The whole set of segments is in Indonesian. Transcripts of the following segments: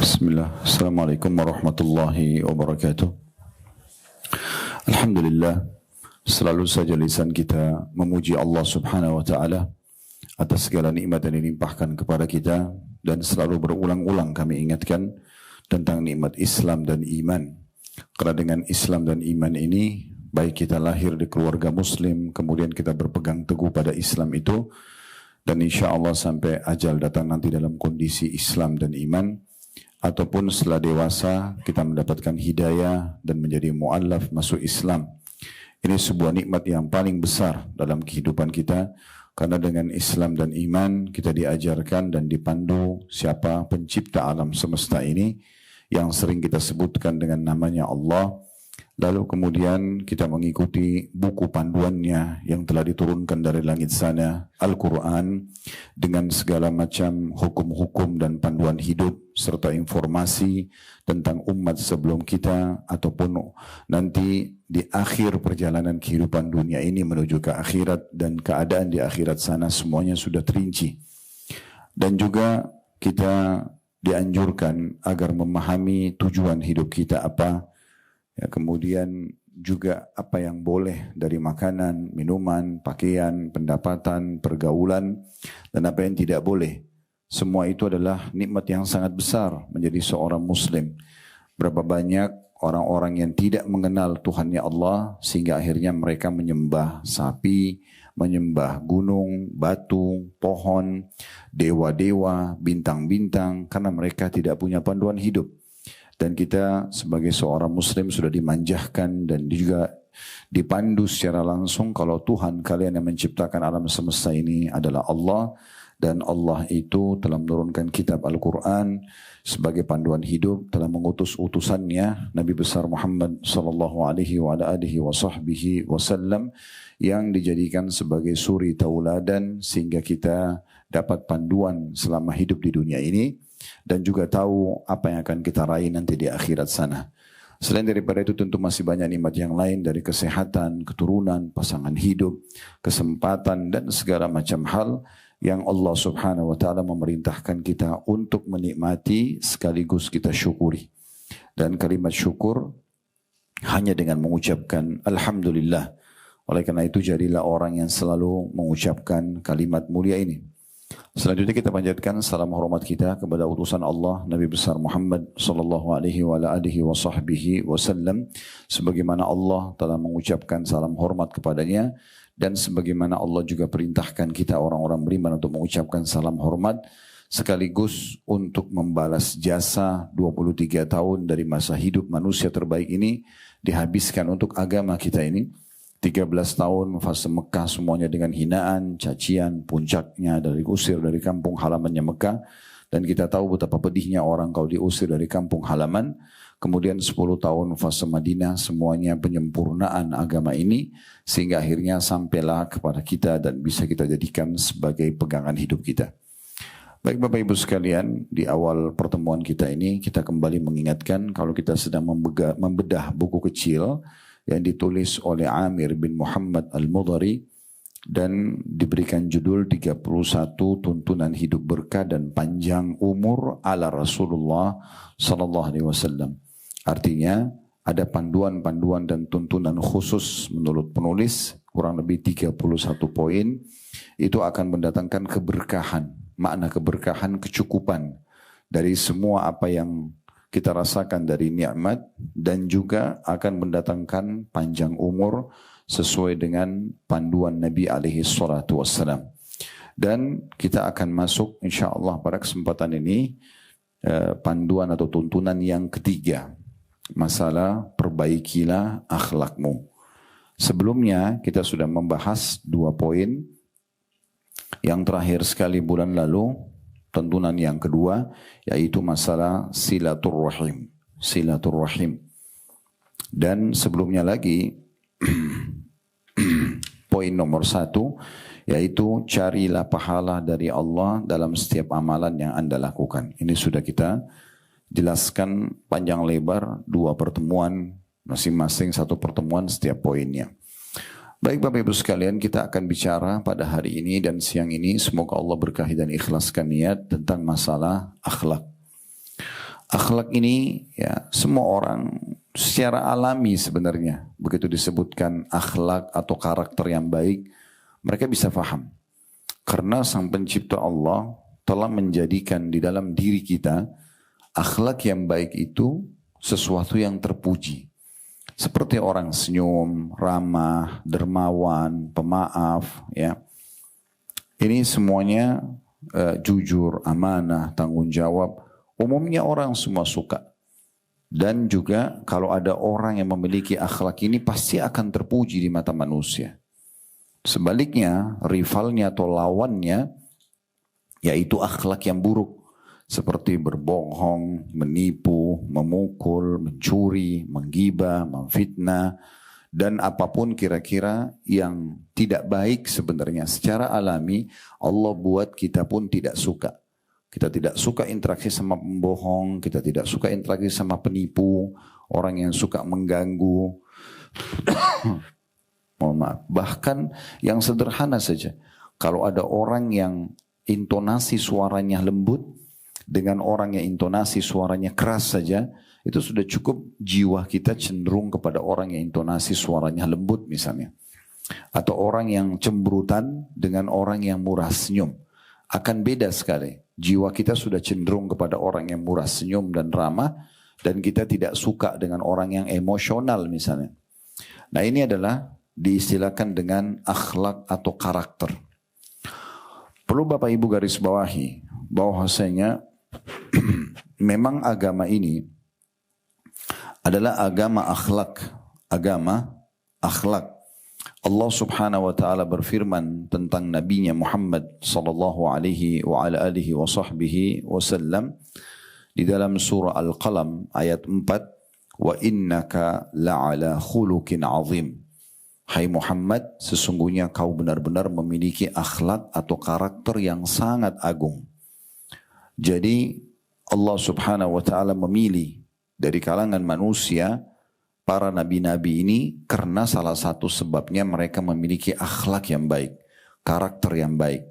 Bismillah. Assalamualaikum warahmatullahi wabarakatuh. Alhamdulillah, selalu saja lisan kita memuji Allah subhanahu wa ta'ala atas segala nikmat yang dilimpahkan kepada kita, dan selalu berulang-ulang kami ingatkan tentang nikmat Islam dan iman. Karena dengan Islam dan iman ini, baik kita lahir di keluarga muslim, kemudian kita berpegang teguh pada Islam itu, dan insya Allah sampai ajal datang nanti dalam kondisi Islam dan iman, ataupun setelah dewasa kita mendapatkan hidayah dan menjadi mu'allaf masuk Islam. Ini sebuah nikmat yang paling besar dalam kehidupan kita, karena dengan Islam dan iman kita diajarkan dan dipandu siapa pencipta alam semesta ini, yang sering kita sebutkan dengan namanya Allah. Lalu kemudian kita mengikuti buku panduannya yang telah diturunkan dari langit sana, Al-Quran, dengan segala macam hukum-hukum dan panduan hidup, serta informasi tentang umat sebelum kita, ataupun nanti di akhir perjalanan kehidupan dunia ini menuju ke akhirat, dan keadaan di akhirat sana semuanya sudah terinci. Dan juga kita dianjurkan agar memahami tujuan hidup kita apa, ya, kemudian juga apa yang boleh dari makanan, minuman, pakaian, pendapatan, pergaulan, dan apa yang tidak boleh. Semua itu adalah nikmat yang sangat besar menjadi seorang muslim. Berapa banyak orang-orang yang tidak mengenal Tuhannya Allah, sehingga akhirnya mereka menyembah sapi, menyembah gunung, batu, pohon, dewa-dewa, bintang-bintang, karena mereka tidak punya panduan hidup. Dan kita sebagai seorang muslim sudah dimanjahkan dan juga dipandu secara langsung kalau Tuhan kalian yang menciptakan alam semesta ini adalah Allah, dan Allah itu telah menurunkan kitab Al-Quran sebagai panduan hidup, telah mengutus utusannya Nabi besar Muhammad sallallahu alaihi wasallam yang dijadikan sebagai suri tauladan, sehingga kita dapat panduan selama hidup di dunia ini, dan juga tahu apa yang akan kita raih nanti di akhirat sana. Selain daripada itu tentu masih banyak nikmat yang lain, dari kesehatan, keturunan, pasangan hidup, kesempatan, dan segala macam hal yang Allah subhanahu wa ta'ala memerintahkan kita untuk menikmati sekaligus kita syukuri. Dan kalimat syukur hanya dengan mengucapkan Alhamdulillah. Oleh karena itu jadilah orang yang selalu mengucapkan kalimat mulia ini. Selanjutnya kita panjatkan salam hormat kita kepada utusan Allah Nabi besar Muhammad sallallahu alaihi wasallam, sebagaimana Allah telah mengucapkan salam hormat kepadanya, dan sebagaimana Allah juga perintahkan kita orang-orang beriman untuk mengucapkan salam hormat, sekaligus untuk membalas jasa 23 tahun dari masa hidup manusia terbaik ini dihabiskan untuk agama kita ini. 13 tahun fase Mekah semuanya dengan hinaan, cacian, puncaknya dari usir dari kampung halamannya Mekah. Dan kita tahu betapa pedihnya orang kalau diusir dari kampung halaman. Kemudian 10 tahun fase Madinah, semuanya penyempurnaan agama ini, sehingga akhirnya sampailah kepada kita dan bisa kita jadikan sebagai pegangan hidup kita. Baik Bapak Ibu sekalian, di awal pertemuan kita ini kita kembali mengingatkan kalau kita sedang membedah buku kecil yang ditulis oleh Amir bin Muhammad Al-Mudhari dan diberikan judul 31 Tuntunan Hidup Berkah dan Panjang Umur ala Rasulullah sallallahu alaihi wasallam. Artinya ada panduan-panduan dan tuntunan khusus menurut penulis, kurang lebih 31 poin, itu akan mendatangkan keberkahan, makna keberkahan, kecukupan dari semua apa yang kita rasakan dari nikmat, dan juga akan mendatangkan panjang umur sesuai dengan panduan Nabi alaihi salatu wassalam. Dan kita akan masuk insyaAllah pada kesempatan ini panduan atau tuntunan yang ketiga, masalah perbaikilah akhlakmu. Sebelumnya kita sudah membahas 2 poin. Yang terakhir sekali bulan lalu, tuntunan yang kedua, yaitu masalah silaturrahim. Silaturrahim. Dan sebelumnya lagi, poin nomor 1, yaitu carilah pahala dari Allah dalam setiap amalan yang Anda lakukan. Ini sudah kita jelaskan panjang lebar, 2 pertemuan, masing-masing 1 pertemuan setiap poinnya. Baik Bapak Ibu sekalian, kita akan bicara pada hari ini dan siang ini, semoga Allah berkahi dan ikhlaskan niat tentang masalah akhlak. Akhlak ini ya semua orang secara alami sebenarnya begitu disebutkan akhlak atau karakter yang baik, mereka bisa faham. Karena Sang Pencipta Allah telah menjadikan di dalam diri kita akhlak yang baik itu sesuatu yang terpuji. Seperti orang senyum, ramah, dermawan, pemaaf, ya. Ini semuanya jujur, amanah, tanggung jawab. Umumnya orang semua suka. Dan juga kalau ada orang yang memiliki akhlak ini pasti akan terpuji di mata manusia. Sebaliknya, rivalnya atau lawannya yaitu akhlak yang buruk. Seperti berbohong, menipu, memukul, mencuri, menggibah, memfitnah. Dan apapun kira-kira yang tidak baik sebenarnya secara alami Allah buat kita pun tidak suka. Kita tidak suka interaksi sama pembohong, kita tidak suka interaksi sama penipu, orang yang suka mengganggu. Mohon maaf. Bahkan yang sederhana saja. Kalau ada orang yang intonasi suaranya lembut, dengan orang yang intonasi suaranya keras saja, itu sudah cukup jiwa kita cenderung kepada orang yang intonasi suaranya lembut misalnya. Atau orang yang cemberutan dengan orang yang murah senyum. Akan beda sekali. Jiwa kita sudah cenderung kepada orang yang murah senyum dan ramah. Dan kita tidak suka dengan orang yang emosional misalnya. Nah ini adalah diistilahkan dengan akhlak atau karakter. Perlu Bapak Ibu garis bawahi bahwasanya memang agama ini adalah agama akhlak. Agama akhlak. Allah Subhanahu wa taala berfirman tentang nabinya Muhammad sallallahu alaihi wa ala alihi wa sahbihi wasallam di dalam surah Al-Qalam ayat 4, wa innaka la'ala khuluqin azim. Hai Muhammad, sesungguhnya kau benar-benar memiliki akhlak atau karakter yang sangat agung. Jadi Allah Subhanahu wa taala memilih dari kalangan manusia para nabi-nabi ini karena salah satu sebabnya mereka memiliki akhlak yang baik, karakter yang baik.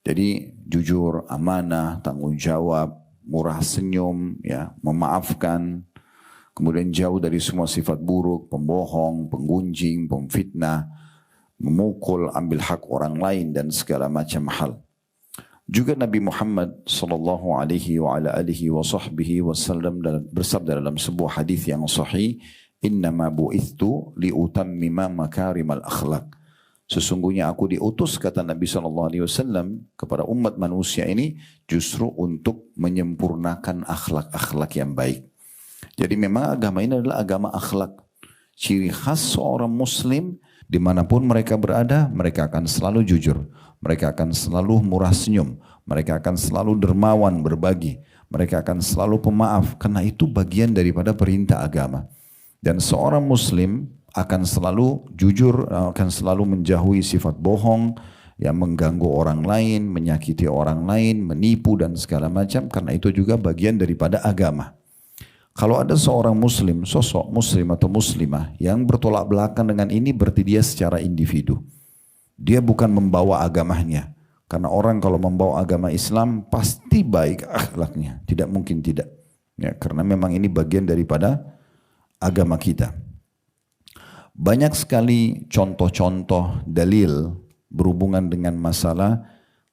Jadi jujur, amanah, tanggung jawab, murah senyum, ya, memaafkan, kemudian jauh dari semua sifat buruk, pembohong, penggunjing, pemfitnah, memukul, ambil hak orang lain dan segala macam hal. Juga Nabi Muhammad sallallahu alaihi wa ala alihi wa sahbihi wasallam bersabda dalam sebuah hadis yang sahih, innama bu'ithtu liutammima makarimal akhlak. Sesungguhnya aku diutus, kata Nabi SAW kepada umat manusia ini justru untuk menyempurnakan akhlak-akhlak yang baik. Jadi memang agama ini adalah agama akhlak. Ciri khas seorang muslim dimanapun mereka berada, mereka akan selalu jujur. Mereka akan selalu murah senyum. Mereka akan selalu dermawan berbagi. Mereka akan selalu pemaaf. Karena itu bagian daripada perintah agama. Dan seorang muslim akan selalu jujur, akan selalu menjauhi sifat bohong, yang mengganggu orang lain, menyakiti orang lain, menipu dan segala macam. Karena itu juga bagian daripada agama. Kalau ada seorang muslim, sosok muslim atau muslimah yang bertolak belakang dengan ini, berarti dia secara individu. Dia bukan membawa agamanya. Karena orang kalau membawa agama Islam pasti baik akhlaknya. Tidak mungkin tidak. Ya, karena memang ini bagian daripada agama kita. Banyak sekali contoh-contoh dalil berhubungan dengan masalah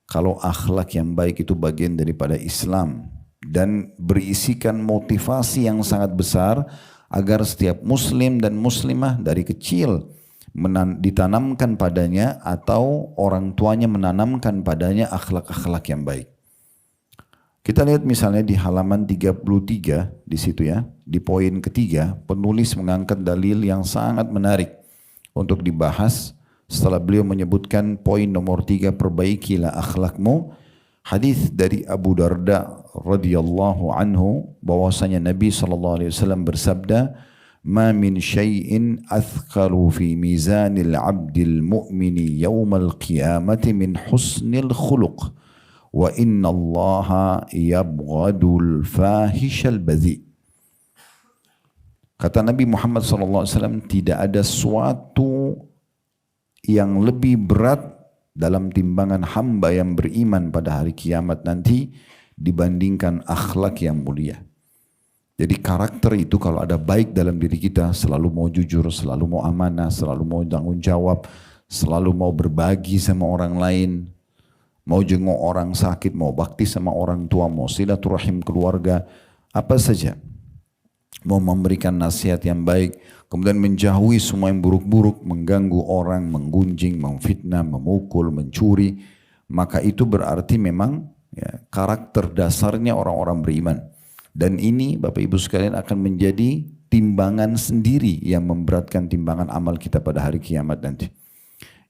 kalau akhlak yang baik itu bagian daripada Islam dan berisikan motivasi yang sangat besar agar setiap muslim dan muslimah dari kecil ditanamkan padanya atau orang tuanya menanamkan padanya akhlak-akhlak yang baik. Kita lihat misalnya di halaman 33 di situ ya, di poin ketiga penulis mengangkat dalil yang sangat menarik untuk dibahas setelah beliau menyebutkan poin nomor 3, perbaikilah akhlakmu. Hadis dari Abu Darda radhiyallahu anhu bahwasanya Nabi SAW bersabda, "Ma min syai'in athqalu fi mizanil 'abdil mu'mini yawmal qiyamati min husnil khuluq." Wa inna allaha yabghadul fahishal badhi. Kata Nabi Muhammad SAW, tidak ada suatu yang lebih berat dalam timbangan hamba yang beriman pada hari kiamat nanti dibandingkan akhlak yang mulia. Jadi karakter itu kalau ada baik dalam diri kita, selalu mau jujur, selalu mau amanah, selalu mau tanggung jawab, selalu mau berbagi sama orang lain, mau jenguk orang sakit, mau bakti sama orang tua, mau silaturahim keluarga, apa saja. Mau memberikan nasihat yang baik, kemudian menjauhi semua yang buruk-buruk, mengganggu orang, menggunjing, memfitnah, memukul, mencuri, maka itu berarti memang ya, karakter dasarnya orang-orang beriman. Dan ini Bapak Ibu sekalian akan menjadi timbangan sendiri yang memberatkan timbangan amal kita pada hari kiamat nanti.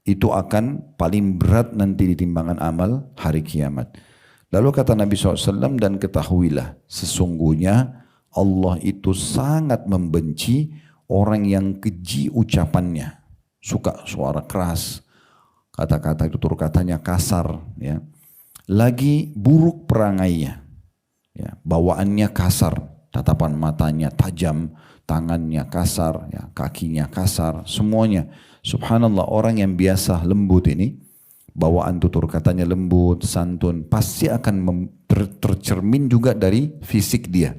Itu akan paling berat nanti di timbangan amal hari kiamat. Lalu kata Nabi SAW, dan ketahuilah sesungguhnya Allah itu sangat membenci orang yang keji ucapannya. Suka suara keras, kata-kata itu tutur katanya kasar, ya. Lagi buruk perangainya. Ya, bawaannya kasar, tatapan matanya tajam, tangannya kasar, ya, kakinya kasar, semuanya. Subhanallah, orang yang biasa lembut ini, bawaan tutur katanya lembut, santun, pasti akan tercermin juga dari fisik dia.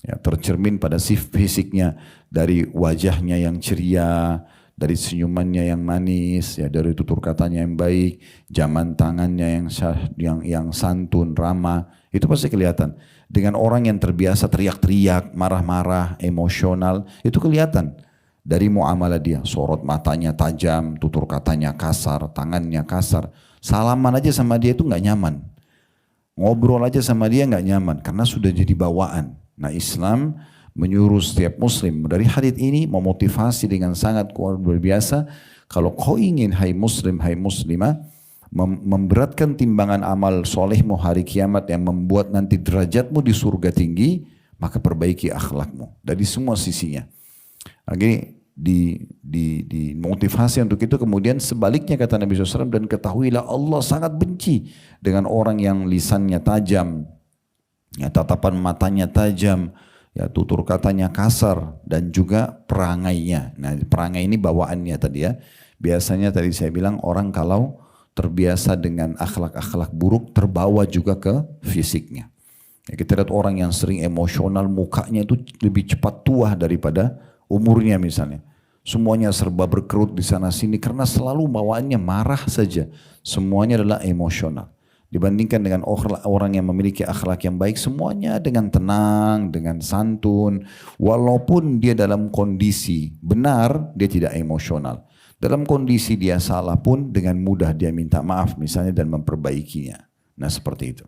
Ya, tercermin pada fisiknya, dari wajahnya yang ceria, dari senyumannya yang manis, ya, dari tutur katanya yang baik, jaman tangannya yang santun, ramah, itu pasti kelihatan. Dengan orang yang terbiasa teriak-teriak, marah-marah, emosional, itu kelihatan dari muamalah dia. Sorot matanya tajam, tutur katanya kasar, tangannya kasar. Salaman aja sama dia itu nggak nyaman. Ngobrol aja sama dia nggak nyaman karena sudah jadi bawaan. Nah, Islam menyuruh setiap muslim dari hadits ini memotivasi dengan sangat kuat luar biasa. Kalau kau ingin hai muslim, hai muslimah, memberatkan timbangan amal solehmu hari kiamat yang membuat nanti derajatmu di surga tinggi, maka perbaiki akhlakmu dari semua sisinya. Lagi di motivasi untuk itu. Kemudian sebaliknya kata Nabi SAW, dan ketahuilah Allah sangat benci dengan orang yang lisannya tajam, ya, tatapan matanya tajam, ya, tutur katanya kasar, dan juga perangainya. Nah, perangai ini bawaannya tadi ya. Biasanya tadi saya bilang orang kalau terbiasa dengan akhlak-akhlak buruk terbawa juga ke fisiknya. Ya, kita lihat orang yang sering emosional, mukanya itu lebih cepat tua daripada umurnya misalnya. Semuanya serba berkerut di sana sini karena selalu bawaannya marah saja. Semuanya adalah emosional. Dibandingkan dengan orang yang memiliki akhlak yang baik, semuanya dengan tenang, dengan santun. Walaupun dia dalam kondisi benar, dia tidak emosional. Dalam kondisi dia salah pun dengan mudah dia minta maaf misalnya dan memperbaikinya. Nah, seperti itu.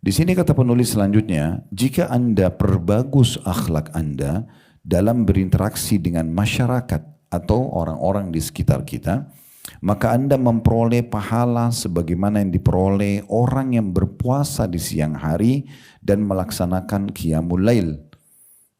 Di sini kata penulis selanjutnya, jika Anda perbagus akhlak Anda dalam berinteraksi dengan masyarakat atau orang-orang di sekitar kita, maka Anda memperoleh pahala sebagaimana yang diperoleh orang yang berpuasa di siang hari dan melaksanakan qiyamul lail.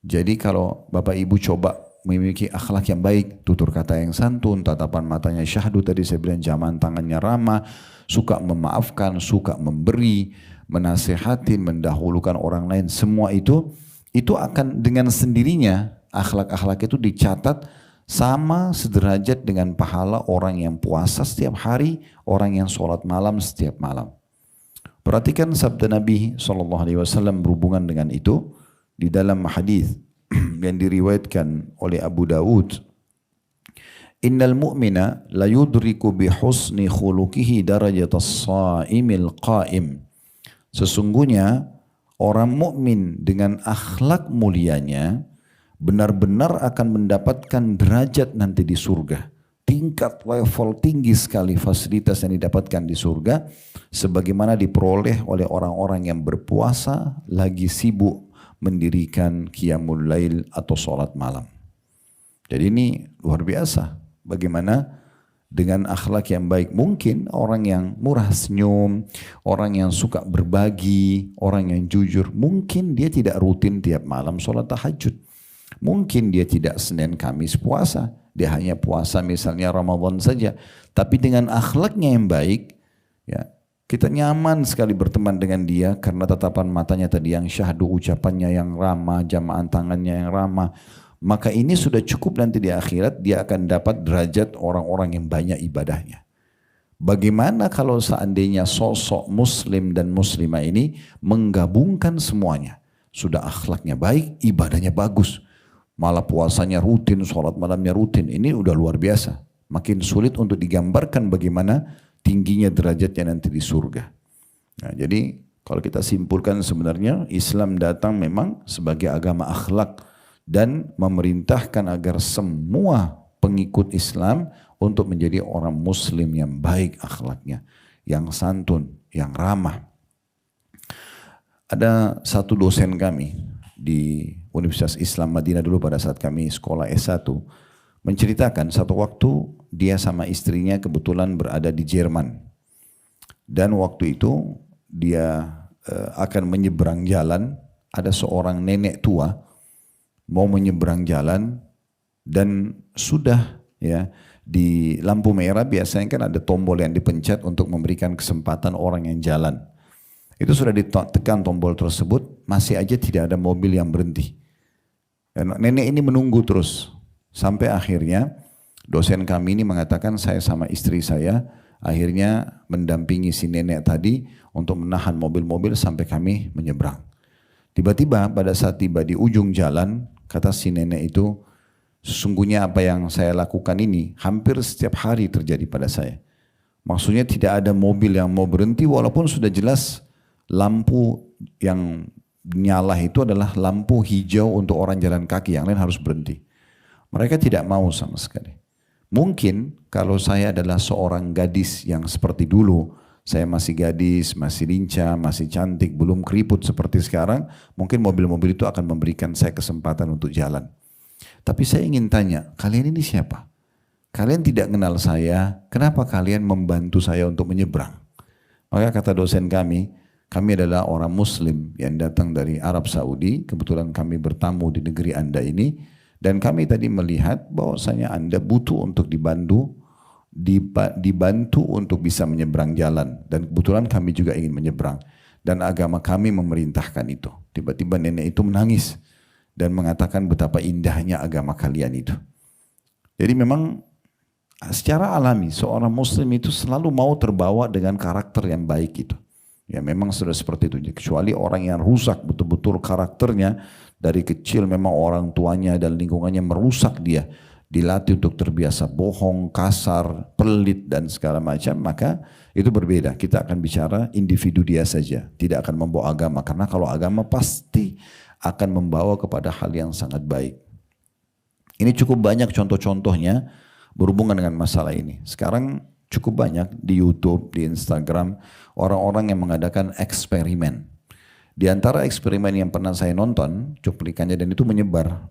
Jadi kalau Bapak Ibu coba memiliki akhlak yang baik, tutur kata yang santun, tatapan matanya syahdu, tadi saya bilang jaman tangannya ramah, suka memaafkan, suka memberi, menasehati, mendahulukan orang lain, semua itu akan dengan sendirinya akhlak-akhlak itu dicatat sama sederajat dengan pahala orang yang puasa setiap hari, orang yang sholat malam setiap malam. Perhatikan sabda Nabi SAW berhubungan dengan itu di dalam hadis yang diriwayatkan oleh Abu Dawud. Innal mu'mina la yudriku bi husni khuluqihi darajatas sha'imil qa'im. Sesungguhnya orang mukmin dengan akhlak mulianya benar-benar akan mendapatkan derajat nanti di surga. Tingkat level tinggi sekali fasilitas yang didapatkan di surga sebagaimana diperoleh oleh orang-orang yang berpuasa lagi sibuk mendirikan qiyamul lail atau sholat malam. Jadi ini luar biasa. Bagaimana dengan akhlak yang baik. Mungkin orang yang murah senyum, orang yang suka berbagi, orang yang jujur, mungkin dia tidak rutin tiap malam sholat tahajud. Mungkin dia tidak Senin Kamis puasa, dia hanya puasa misalnya Ramadan saja. Tapi dengan akhlaknya yang baik, ya, kita nyaman sekali berteman dengan dia karena tatapan matanya tadi yang syahdu, ucapannya yang ramah, jamaan tangannya yang ramah. Maka ini sudah cukup nanti di akhirat dia akan dapat derajat orang-orang yang banyak ibadahnya. Bagaimana kalau seandainya sosok muslim dan muslimah ini menggabungkan semuanya. sudah akhlaknya baik, ibadahnya bagus. Malah puasanya rutin, sholat malamnya rutin. Ini udah luar biasa. Makin sulit untuk digambarkan bagaimana tingginya derajatnya nanti di surga. Nah, jadi kalau kita simpulkan sebenarnya Islam datang memang sebagai agama akhlak dan memerintahkan agar semua pengikut Islam untuk menjadi orang muslim yang baik akhlaknya, yang santun, yang ramah. Ada satu dosen kami di Universitas Islam Madinah dulu pada saat kami sekolah S1 menceritakan satu waktu dia sama istrinya kebetulan berada di Jerman dan waktu itu dia akan menyeberang jalan, ada seorang nenek tua mau menyeberang jalan dan sudah ya di lampu merah biasanya kan ada tombol yang dipencet untuk memberikan kesempatan orang yang jalan. Itu sudah ditekan tombol tersebut, masih aja tidak ada mobil yang berhenti. Dan nenek ini menunggu terus. Sampai akhirnya dosen kami ini mengatakan saya sama istri saya akhirnya mendampingi si nenek tadi untuk menahan mobil-mobil sampai kami menyeberang. Tiba-tiba pada saat tiba di ujung jalan, kata si nenek itu, sesungguhnya apa yang saya lakukan ini hampir setiap hari terjadi pada saya. Maksudnya tidak ada mobil yang mau berhenti walaupun sudah jelas lampu yang nyala itu adalah lampu hijau untuk orang jalan kaki, yang lain harus berhenti. Mereka tidak mau sama sekali. Mungkin kalau saya adalah seorang gadis yang seperti dulu, saya masih gadis, masih lincah, masih cantik, belum keriput seperti sekarang, mungkin mobil-mobil itu akan memberikan saya kesempatan untuk jalan. Tapi saya ingin tanya, kalian ini siapa? Kalian tidak kenal saya, kenapa kalian membantu saya untuk menyeberang? Maka kata dosen kami adalah orang Muslim yang datang dari Arab Saudi, kebetulan kami bertamu di negeri Anda ini, dan kami tadi melihat bahwasanya Anda butuh untuk dibantu untuk bisa menyeberang jalan, dan kebetulan kami juga ingin menyeberang, dan agama kami memerintahkan itu. Tiba-tiba nenek itu menangis dan mengatakan betapa indahnya agama kalian itu. Jadi memang secara alami seorang Muslim itu selalu mau terbawa dengan karakter yang baik itu. Ya memang sudah seperti itu. Kecuali orang yang rusak betul-betul karakternya dari kecil, memang orang tuanya dan lingkungannya merusak dia, dilatih untuk terbiasa bohong, kasar, pelit dan segala macam, maka itu berbeda. Kita akan bicara individu dia saja, tidak akan membawa agama, karena kalau agama pasti akan membawa kepada hal yang sangat baik. Ini cukup banyak contoh-contohnya berhubungan dengan masalah ini. Sekarang cukup banyak di YouTube, di Instagram, orang-orang yang mengadakan eksperimen. Di antara eksperimen yang pernah saya nonton, cuplikannya dan itu menyebar.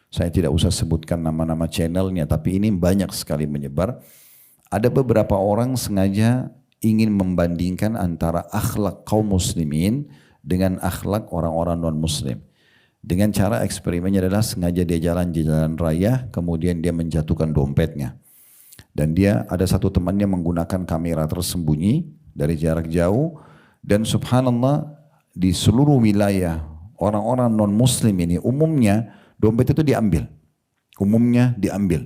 Saya tidak usah sebutkan nama-nama channelnya, tapi ini banyak sekali menyebar. Ada beberapa orang sengaja ingin membandingkan antara akhlak kaum muslimin dengan akhlak orang-orang non-muslim. Dengan cara eksperimennya adalah sengaja dia jalan di jalan raya, kemudian dia menjatuhkan dompetnya. Dan dia ada satu temannya menggunakan kamera tersembunyi dari jarak jauh, dan subhanallah di seluruh wilayah orang-orang non-muslim ini umumnya dompet itu diambil. Umumnya diambil.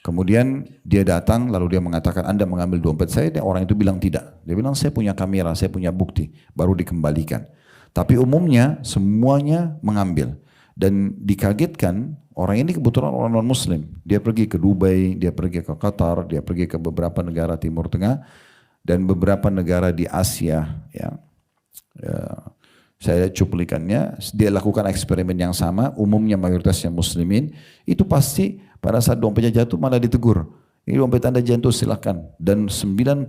Kemudian dia datang lalu dia mengatakan, Anda mengambil dompet saya, dan orang itu bilang tidak. Dia bilang saya punya kamera, saya punya bukti, baru dikembalikan. Tapi umumnya semuanya mengambil. Dan dikagetkan, orang ini kebetulan orang non-muslim. Dia pergi ke Dubai, dia pergi ke Qatar, dia pergi ke beberapa negara Timur Tengah, dan beberapa negara di Asia. Ya, saya cuplikannya, dia lakukan eksperimen yang sama, umumnya mayoritasnya muslimin, itu pasti pada saat dompetnya jatuh malah ditegur. Ini dompet Anda jatuh silakan. Dan 90%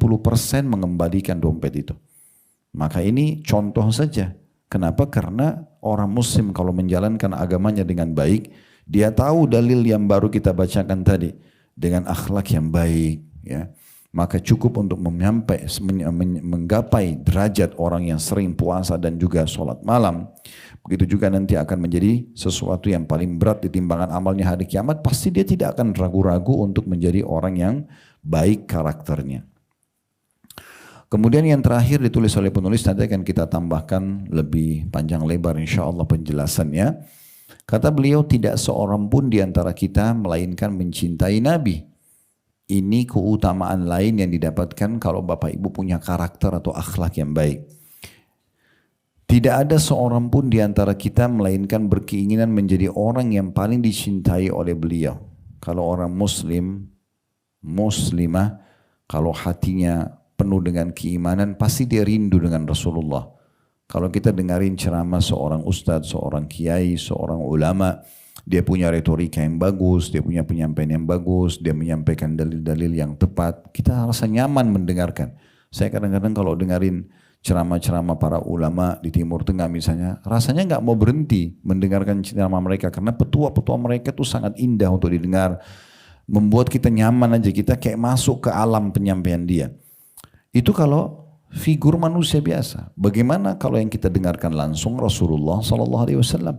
mengembalikan dompet itu. Maka ini contoh saja. Kenapa? Karena orang muslim kalau menjalankan agamanya dengan baik, dia tahu dalil yang baru kita bacakan tadi, dengan akhlak yang baik, ya, maka cukup untuk menggapai derajat orang yang sering puasa dan juga sholat malam. Begitu juga nanti akan menjadi sesuatu yang paling berat di timbangan amalnya hari kiamat, pasti dia tidak akan ragu-ragu untuk menjadi orang yang baik karakternya. Kemudian yang terakhir ditulis oleh penulis, nanti akan kita tambahkan lebih panjang lebar insya Allah penjelasannya. Kata beliau, tidak seorang pun di antara kita melainkan mencintai Nabi. Ini keutamaan lain yang didapatkan kalau Bapak Ibu punya karakter atau akhlak yang baik. Tidak ada seorang pun di antara kita melainkan berkeinginan menjadi orang yang paling dicintai oleh beliau. Kalau orang muslim, muslimah, kalau hatinya penuh dengan keimanan, pasti dia rindu dengan Rasulullah. Kalau kita dengarin ceramah seorang ustadz, seorang kiai, seorang ulama, dia punya retorika yang bagus, dia punya penyampaian yang bagus, dia menyampaikan dalil-dalil yang tepat, kita rasa nyaman mendengarkan. Saya kadang-kadang kalau dengarin ceramah-ceramah para ulama di Timur Tengah misalnya, rasanya nggak mau berhenti mendengarkan ceramah mereka karena petua-petua mereka itu sangat indah untuk didengar, membuat kita nyaman aja, kita kayak masuk ke alam penyampaian dia. Itu kalau figur manusia biasa. Bagaimana kalau yang kita dengarkan langsung Rasulullah Sallallahu Alaihi Wasallam,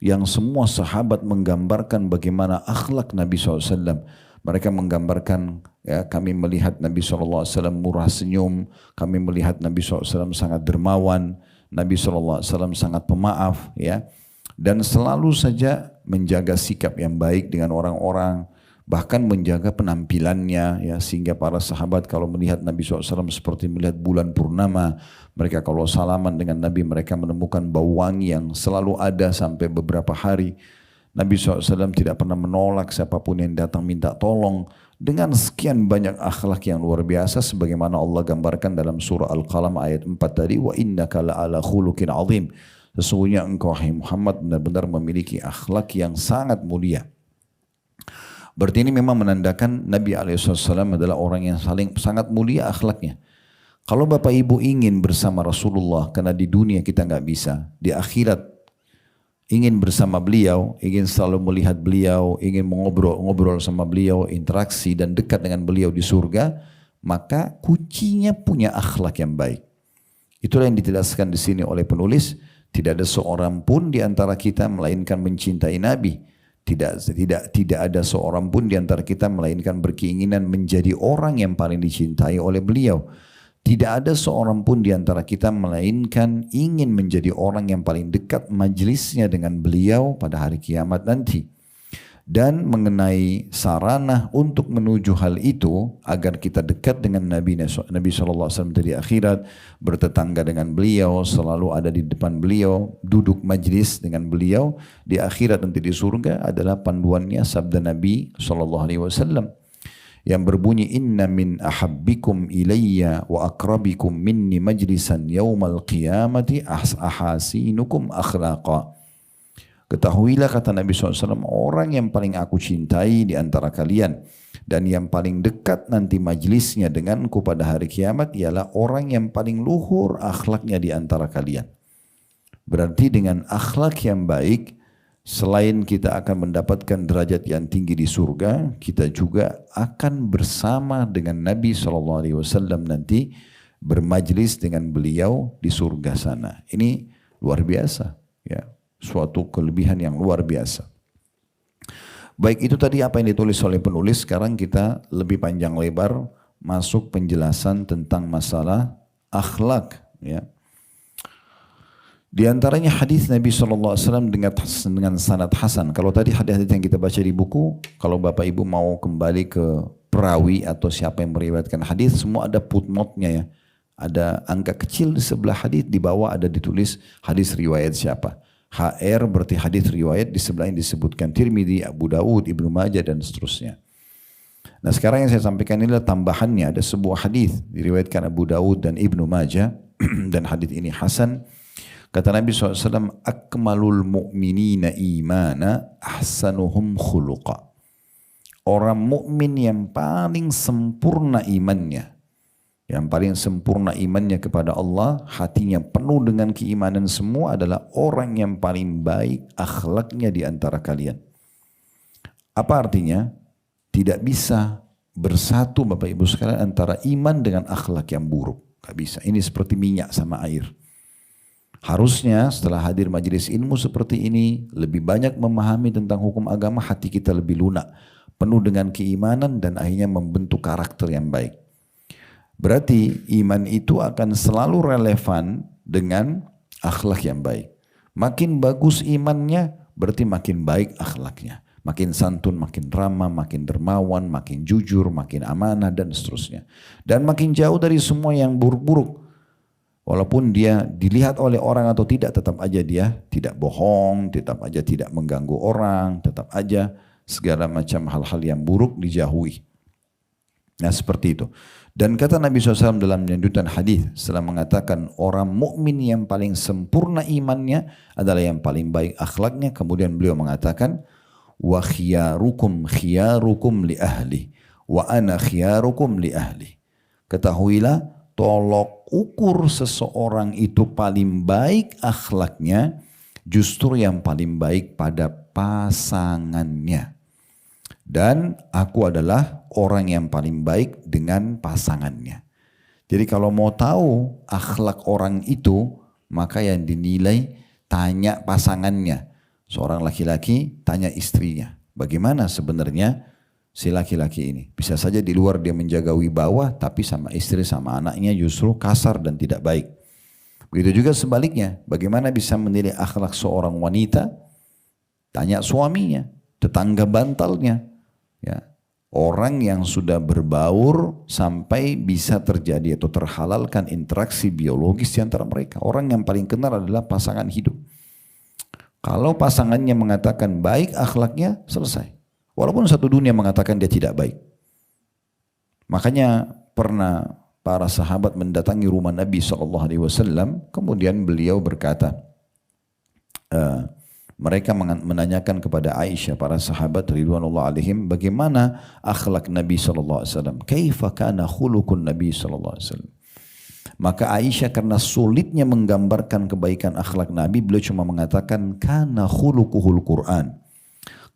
yang semua sahabat menggambarkan bagaimana akhlak Nabi SAW. Mereka menggambarkan, ya, kami melihat Nabi SAW murah senyum, kami melihat Nabi SAW sangat dermawan, Nabi SAW sangat pemaaf, ya, dan selalu saja menjaga sikap yang baik dengan orang-orang, bahkan menjaga penampilannya, ya, sehingga para sahabat kalau melihat Nabi SAW seperti melihat bulan purnama. Mereka kalau salaman dengan Nabi, mereka menemukan bau wangi yang selalu ada sampai beberapa hari. Nabi SAW tidak pernah menolak siapapun yang datang minta tolong, dengan sekian banyak akhlak yang luar biasa sebagaimana Allah gambarkan dalam surah Al-Qalam ayat 4 tadi, wa innaka la'ala khuluqin azim. Sesungguhnya engkau hai Muhammad benar-benar memiliki akhlak yang sangat mulia. Berarti ini memang menandakan Nabi SAW adalah orang yang sangat mulia akhlaknya. Kalau Bapak Ibu ingin bersama Rasulullah, karena di dunia kita nggak bisa, di akhirat ingin bersama beliau, ingin selalu melihat beliau, ingin ngobrol sama beliau, interaksi dan dekat dengan beliau di surga, maka kuncinya punya akhlak yang baik. Itulah yang dijelaskan di sini oleh penulis. Tidak ada seorang pun di antara kita melainkan mencintai Nabi. Tidak ada seorang pun di antara kita melainkan berkeinginan menjadi orang yang paling dicintai oleh beliau. Tidak ada seorang pun di antara kita melainkan ingin menjadi orang yang paling dekat majelisnya dengan beliau pada hari kiamat nanti. Dan mengenai sarana untuk menuju hal itu agar kita dekat dengan Nabi SAW di akhirat, bertetangga dengan beliau, selalu ada di depan beliau, duduk majlis dengan beliau di akhirat nanti di surga adalah panduannya sabda Nabi SAW. Yang berbunyi inna min ahabbikum ilayya wa akrabikum minni majlisan yaumal qiyamati ahasinukum akhlaqa. Ketahuilah kata Nabi SAW, orang yang paling aku cintai di antara kalian dan yang paling dekat nanti majlisnya denganku pada hari kiamat ialah orang yang paling luhur akhlaknya di antara kalian. Berarti dengan akhlak yang baik, selain kita akan mendapatkan derajat yang tinggi di surga, kita juga akan bersama dengan Nabi SAW nanti bermajlis dengan beliau di surga sana. Ini luar biasa, ya, suatu kelebihan yang luar biasa. Baik, itu tadi apa yang ditulis oleh penulis. Sekarang kita lebih panjang lebar masuk penjelasan tentang masalah akhlak, ya. Di antaranya hadis Nabi SAW dengan sanad hasan. Kalau tadi hadis-hadis yang kita baca di buku, kalau Bapak Ibu mau kembali ke perawi atau siapa yang meriwayatkan hadis, semua ada footnote-nya, ya. Ada angka kecil di sebelah hadis, di bawah ada ditulis hadis riwayat siapa. HR berarti hadis riwayat, di sebelah yang disebutkan Tirmidzi, Abu Dawud, Ibnu Majah dan seterusnya. Nah, sekarang yang saya sampaikan ini adalah tambahannya. Ada sebuah hadis diriwayatkan Abu Dawud dan Ibnu Majah dan hadis ini hasan. Kata Nabi SAW, akmalul mu'minina imana ahsanuhum khuluqa. Orang mukmin yang paling sempurna imannya, yang paling sempurna imannya kepada Allah, hatinya penuh dengan keimanan semua adalah orang yang paling baik akhlaknya di antara kalian. Apa artinya? Tidak bisa bersatu Bapak Ibu sekalian antara iman dengan akhlak yang buruk. Gak bisa. Ini seperti minyak sama air. Harusnya setelah hadir majelis ilmu seperti ini, lebih banyak memahami tentang hukum agama, hati kita lebih lunak, penuh dengan keimanan dan akhirnya membentuk karakter yang baik. Berarti iman itu akan selalu relevan dengan akhlak yang baik. Makin bagus imannya, berarti makin baik akhlaknya. Makin santun, makin ramah, makin dermawan, makin jujur, makin amanah dan seterusnya. Dan makin jauh dari semua yang buruk-buruk. Walaupun dia dilihat oleh orang atau tidak, tetap aja dia tidak bohong, tetap aja tidak mengganggu orang, tetap aja segala macam hal-hal yang buruk dijauhi. Nah seperti itu. Dan kata Nabi SAW dalam lanjutan hadis setelah mengatakan orang mukmin yang paling sempurna imannya adalah yang paling baik akhlaknya. Kemudian beliau mengatakan, wa khiyarukum khiyarukum li ahli, wa ana khiyarukum li ahli. Ketahuilah, tolok ukur seseorang itu paling baik akhlaknya justru yang paling baik pada pasangannya. Dan aku adalah orang yang paling baik dengan pasangannya. Jadi kalau mau tahu akhlak orang itu, maka yang dinilai tanya pasangannya. Seorang laki-laki tanya istrinya, bagaimana sebenarnya si laki-laki ini? Bisa saja di luar dia menjaga wibawa, tapi sama istri sama anaknya justru kasar dan tidak baik. Begitu juga sebaliknya, bagaimana bisa menilai akhlak seorang wanita? Tanya suaminya, tetangga bantalnya. Ya, orang yang sudah berbaur sampai bisa terjadi atau terhalalkan interaksi biologis di antara mereka. Orang yang paling kenal adalah pasangan hidup. Kalau pasangannya mengatakan baik akhlaknya, selesai. Walaupun satu dunia mengatakan dia tidak baik. Makanya pernah para sahabat mendatangi rumah Nabi SAW, kemudian beliau berkata, mereka menanyakan kepada Aisyah, para sahabat ridwanullah alaihim, bagaimana akhlak Nabi SAW? Kaifa kana khuluqun Nabi SAW? Maka Aisyah karena sulitnya menggambarkan kebaikan akhlak Nabi, beliau cuma mengatakan kana khuluquhul Quran.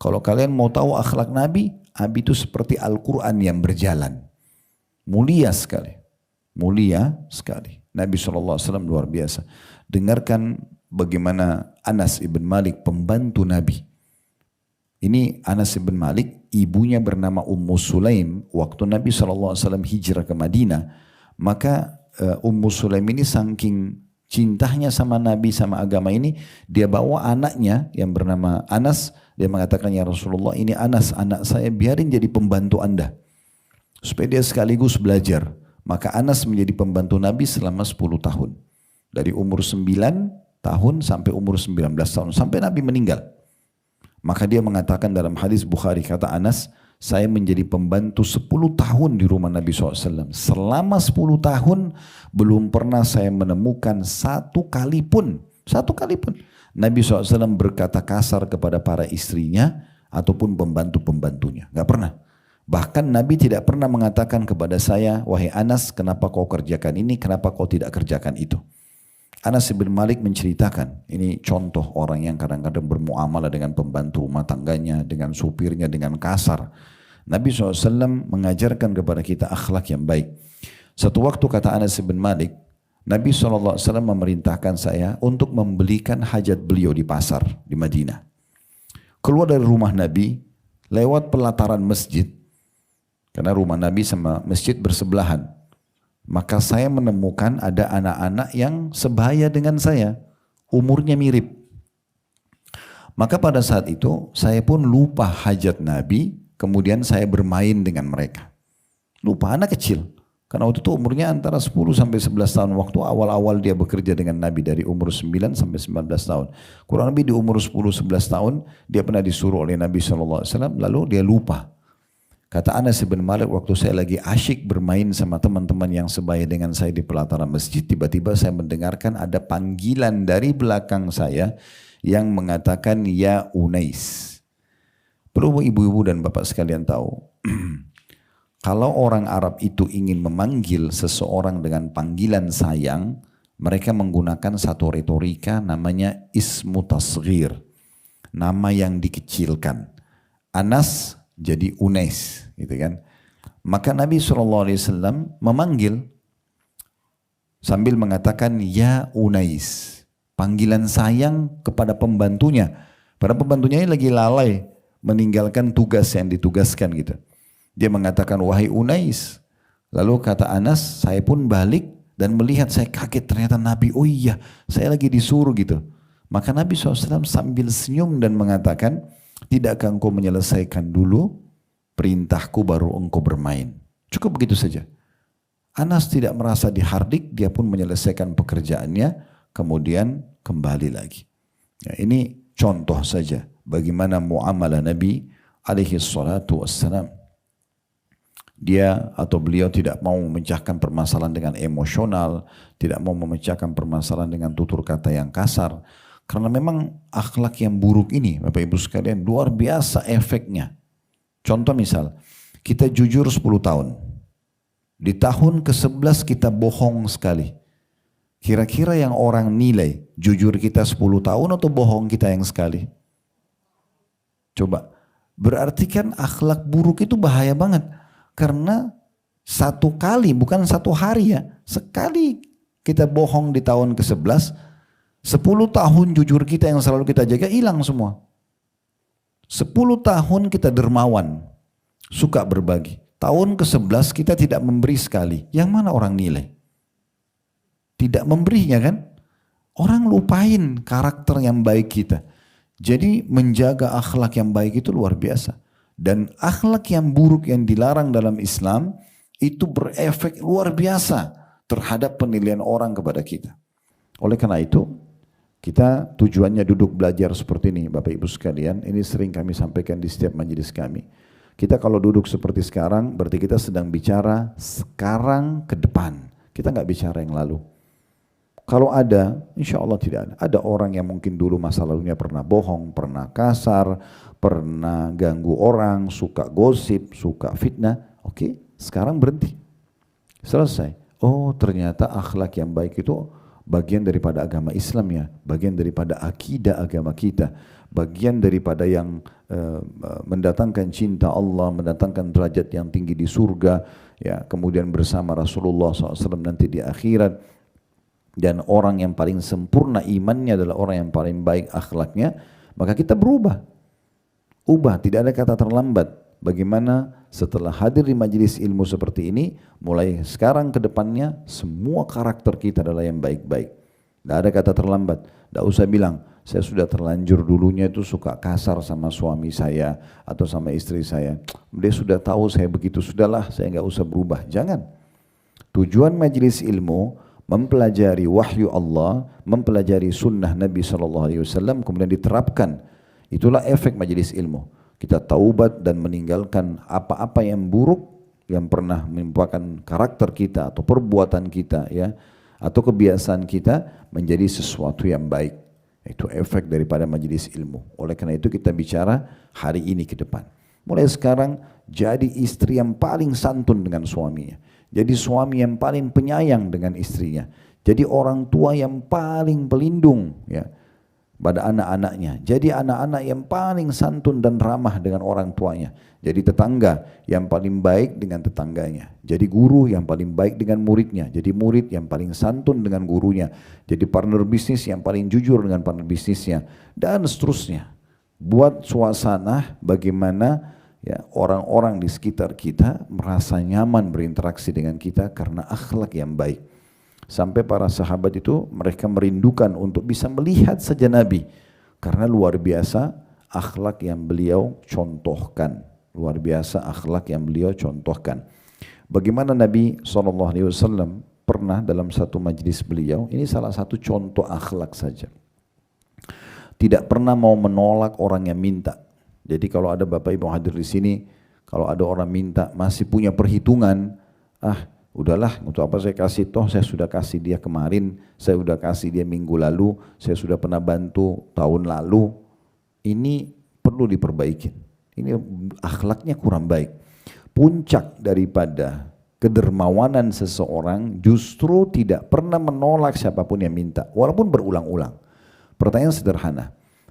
Kalau kalian mau tahu akhlak Nabi, Nabi itu seperti Al-Quran yang berjalan. Mulia sekali. Mulia sekali. Nabi SAW luar biasa. Dengarkan bagaimana Anas ibn Malik, pembantu Nabi. Ini Anas ibn Malik, ibunya bernama Ummu Sulaim. Waktu Nabi SAW hijrah ke Madinah, maka Ummu Sulaim ini saking cintanya sama Nabi, sama agama ini, dia bawa anaknya yang bernama Anas. Dia mengatakan, ya Rasulullah, ini Anas, anak saya, biarin jadi pembantu Anda. Supaya dia sekaligus belajar. Maka Anas menjadi pembantu Nabi selama 10 tahun. Dari umur 9 tahun sampai umur 19 tahun. Sampai Nabi meninggal. Maka dia mengatakan dalam hadis Bukhari, kata Anas, saya menjadi pembantu 10 tahun di rumah Nabi SAW. Selama 10 tahun belum pernah saya menemukan satu kali pun Nabi SAW berkata kasar kepada para istrinya ataupun pembantu-pembantunya. Gak pernah. Bahkan Nabi tidak pernah mengatakan kepada saya, wahai Anas, kenapa kau kerjakan ini, kenapa kau tidak kerjakan itu. Anas bin Malik menceritakan, ini contoh orang yang kadang-kadang bermuamalah dengan pembantu rumah tangganya, dengan supirnya, dengan kasar. Nabi SAW mengajarkan kepada kita akhlak yang baik. Satu waktu kata Anas bin Malik, Nabi SAW memerintahkan saya untuk membelikan hajat beliau di pasar di Madinah. Keluar dari rumah Nabi, lewat pelataran masjid, karena rumah Nabi sama masjid bersebelahan. Maka saya menemukan ada anak-anak yang sebaya dengan saya. Umurnya mirip. Maka pada saat itu saya pun lupa hajat Nabi. Kemudian saya bermain dengan mereka. Lupa, anak kecil. Karena waktu itu umurnya antara 10 sampai 11 tahun. Waktu awal-awal dia bekerja dengan Nabi dari umur 9 sampai 19 tahun. Kurang lebih di umur 10-11 tahun dia pernah disuruh oleh Nabi SAW. Lalu dia lupa. Kata Anas bin Malik, waktu saya lagi asyik bermain sama teman-teman yang sebaya dengan saya di pelataran masjid, tiba-tiba saya mendengarkan ada panggilan dari belakang saya yang mengatakan, ya Unais. Perlu ibu-ibu dan bapak sekalian tahu, kalau orang Arab itu ingin memanggil seseorang dengan panggilan sayang, mereka menggunakan satu retorika namanya ismu tasghir, nama yang dikecilkan. Anas jadi Unais, gitu kan. Maka Nabi SAW memanggil sambil mengatakan ya Unais, panggilan sayang kepada pembantunya. Padahal pembantunya ini lagi lalai meninggalkan tugas yang ditugaskan gitu. Dia mengatakan wahai Unais. Lalu kata Anas, saya pun balik dan melihat, saya kaget ternyata Nabi, oh iya saya lagi disuruh gitu. Maka Nabi SAW sambil senyum dan mengatakan, tidakkah engkau menyelesaikan dulu perintahku baru engkau bermain? Cukup begitu saja. Anas tidak merasa dihardik, dia pun menyelesaikan pekerjaannya, kemudian kembali lagi. Ya, ini contoh saja bagaimana muamalah Nabi alaihi salatu wassalam. Dia atau beliau tidak mau memecahkan permasalahan dengan emosional, tidak mau memecahkan permasalahan dengan tutur kata yang kasar. Karena memang akhlak yang buruk ini, Bapak Ibu sekalian, luar biasa efeknya. Contoh misal, kita jujur 10 tahun. Di tahun ke-11 kita bohong sekali. Kira-kira yang orang nilai, jujur kita 10 tahun atau bohong kita yang sekali? Coba, berarti kan akhlak buruk itu bahaya banget. Karena satu kali, bukan satu hari ya, sekali kita bohong di tahun ke-11, 10 tahun jujur kita yang selalu kita jaga hilang semua. 10 tahun kita dermawan, suka berbagi. Tahun ke-11 kita tidak memberi sekali. Yang mana orang nilai? Tidak memberinya kan? Orang lupain karakter yang baik kita. Jadi menjaga akhlak yang baik itu luar biasa. Dan akhlak yang buruk yang dilarang dalam Islam itu berefek luar biasa terhadap penilaian orang kepada kita. Oleh karena itu, kita tujuannya duduk belajar seperti ini, Bapak Ibu sekalian. Ini sering kami sampaikan di setiap majelis kami. Kita kalau duduk seperti sekarang, berarti kita sedang bicara sekarang ke depan. Kita nggak bicara yang lalu. Kalau ada, insya Allah tidak ada. Ada orang yang mungkin dulu masa lalunya pernah bohong, pernah kasar, pernah ganggu orang, suka gosip, suka fitnah. Oke, sekarang berhenti. Selesai. Oh, ternyata akhlak yang baik itu bagian daripada agama Islam ya, bagian daripada akidah agama kita, bagian daripada yang mendatangkan cinta Allah, mendatangkan derajat yang tinggi di surga, ya, kemudian bersama Rasulullah SAW nanti di akhirat. Dan orang yang paling sempurna imannya adalah orang yang paling baik akhlaknya, maka kita berubah. Ubah, tidak ada kata terlambat. Bagaimana setelah hadir di majelis ilmu seperti ini, mulai sekarang ke depannya semua karakter kita adalah yang baik-baik. Tidak ada kata terlambat. Tidak usah bilang, saya sudah terlanjur dulunya itu suka kasar sama suami saya atau sama istri saya. Dia sudah tahu saya begitu, sudahlah saya nggak usah berubah. Jangan. Tujuan majelis ilmu mempelajari wahyu Allah, mempelajari sunnah Nabi SAW, kemudian diterapkan. Itulah efek majelis ilmu. Kita taubat dan meninggalkan apa-apa yang buruk yang pernah merupakan karakter kita atau perbuatan kita, ya, atau kebiasaan kita menjadi sesuatu yang baik. Itu efek daripada majelis ilmu. Oleh karena itu kita bicara hari ini ke depan. Mulai sekarang jadi istri yang paling santun dengan suaminya. Jadi suami yang paling penyayang dengan istrinya. Jadi orang tua yang paling pelindung, ya, pada anak-anaknya. Jadi anak-anak yang paling santun dan ramah dengan orang tuanya. Jadi tetangga yang paling baik dengan tetangganya. Jadi guru yang paling baik dengan muridnya. Jadi murid yang paling santun dengan gurunya. Jadi partner bisnis yang paling jujur dengan partner bisnisnya. Dan seterusnya. Buat suasana bagaimana, ya, orang-orang di sekitar kita merasa nyaman berinteraksi dengan kita karena akhlak yang baik. Sampai para sahabat itu mereka merindukan untuk bisa melihat saja Nabi. Karena luar biasa akhlak yang beliau contohkan. Luar biasa akhlak yang beliau contohkan. Bagaimana Nabi SAW pernah dalam satu majlis beliau, ini salah satu contoh akhlak saja. Tidak pernah mau menolak orang yang minta. Jadi kalau ada Bapak Ibu hadir di sini, kalau ada orang minta masih punya perhitungan, udahlah, untuk apa saya kasih, toh saya sudah kasih dia kemarin, saya sudah kasih dia minggu lalu, saya sudah pernah bantu tahun lalu. Ini perlu diperbaiki. Ini akhlaknya kurang baik. Puncak daripada kedermawanan seseorang justru tidak pernah menolak siapapun yang minta, walaupun berulang-ulang. Pertanyaan sederhana,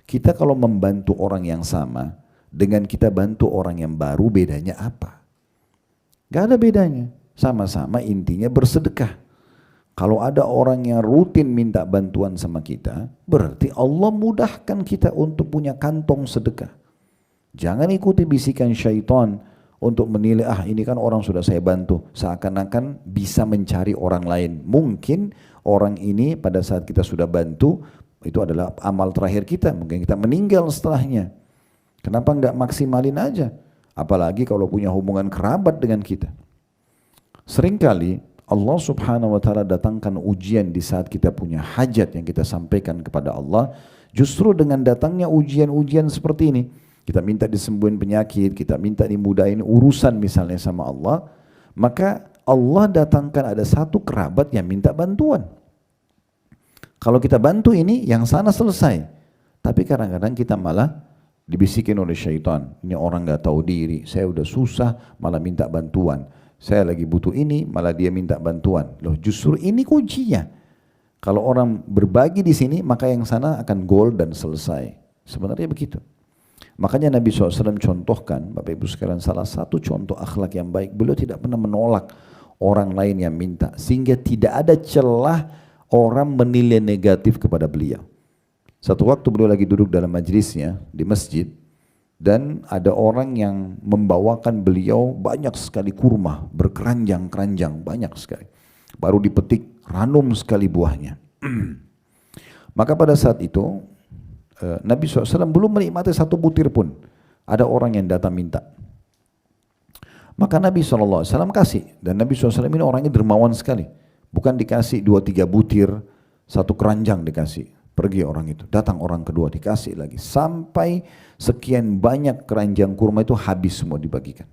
kita kalau membantu orang yang sama dengan kita bantu orang yang baru, bedanya apa? Gak ada bedanya. Sama-sama intinya bersedekah. Kalau ada orang yang rutin minta bantuan sama kita, berarti Allah mudahkan kita untuk punya kantong sedekah. Jangan ikuti bisikan syaitan untuk menilai, ini kan orang sudah saya bantu. Seakan-akan bisa mencari orang lain. Mungkin orang ini pada saat kita sudah bantu, itu adalah amal terakhir kita. Mungkin kita meninggal setelahnya. Kenapa enggak maksimalin aja? Apalagi kalau punya hubungan kerabat dengan kita. Seringkali Allah subhanahu wa ta'ala datangkan ujian di saat kita punya hajat yang kita sampaikan kepada Allah. Justru dengan datangnya ujian-ujian seperti ini, kita minta disembuhin penyakit, kita minta dimudahin urusan misalnya sama Allah, maka Allah datangkan ada satu kerabat yang minta bantuan. Kalau kita bantu ini, yang sana selesai. Tapi kadang-kadang kita malah dibisikin oleh syaitan, ini orang gak tahu diri, saya udah susah malah minta bantuan. Saya lagi butuh ini, malah dia minta bantuan. Loh, justru ini kuncinya. Kalau orang berbagi di sini, maka yang sana akan goal dan selesai. Sebenarnya begitu. Makanya Nabi SAW contohkan, Bapak Ibu sekalian, salah satu contoh akhlak yang baik, beliau tidak pernah menolak orang lain yang minta. Sehingga tidak ada celah orang menilai negatif kepada beliau. Satu waktu beliau lagi duduk dalam majlisnya di masjid, dan ada orang yang membawakan beliau banyak sekali kurma, berkeranjang-keranjang, banyak sekali. Baru dipetik, ranum sekali buahnya. Maka pada saat itu, Nabi SAW belum menikmati satu butir pun. Ada orang yang datang minta. Maka Nabi SAW kasih. Dan Nabi SAW ini orangnya dermawan sekali. Bukan dikasih 2-3 butir, satu keranjang dikasih. Pergi orang itu, datang orang kedua, dikasih lagi. Sampai sekian banyak keranjang kurma itu habis semua dibagikan.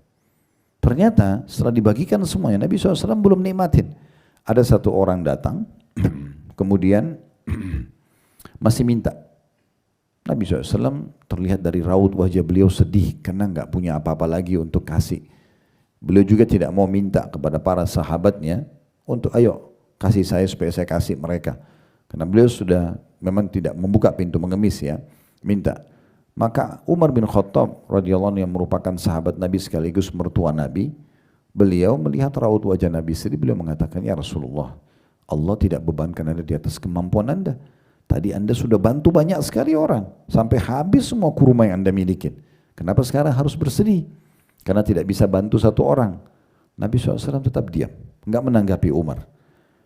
Ternyata setelah dibagikan semuanya, Nabi SAW belum nikmatin. Ada satu orang datang, kemudian masih minta. Nabi SAW terlihat dari raut wajah beliau sedih, karena nggak punya apa-apa lagi untuk kasih. Beliau juga tidak mau minta kepada para sahabatnya, untuk ayo kasih saya supaya saya kasih mereka. Karena beliau sudah memang tidak membuka pintu mengemis ya, minta. Maka Umar bin Khattab radhiyallahu anhu yang merupakan sahabat Nabi sekaligus mertua Nabi, beliau melihat raut wajah Nabi sedih, beliau mengatakan, ya Rasulullah, Allah tidak bebankan Anda di atas kemampuan Anda. Tadi Anda sudah bantu banyak sekali orang, sampai habis semua kurma yang Anda miliki. Kenapa sekarang harus bersedih? Karena tidak bisa bantu satu orang. Nabi SAW tetap diam, enggak menanggapi Umar.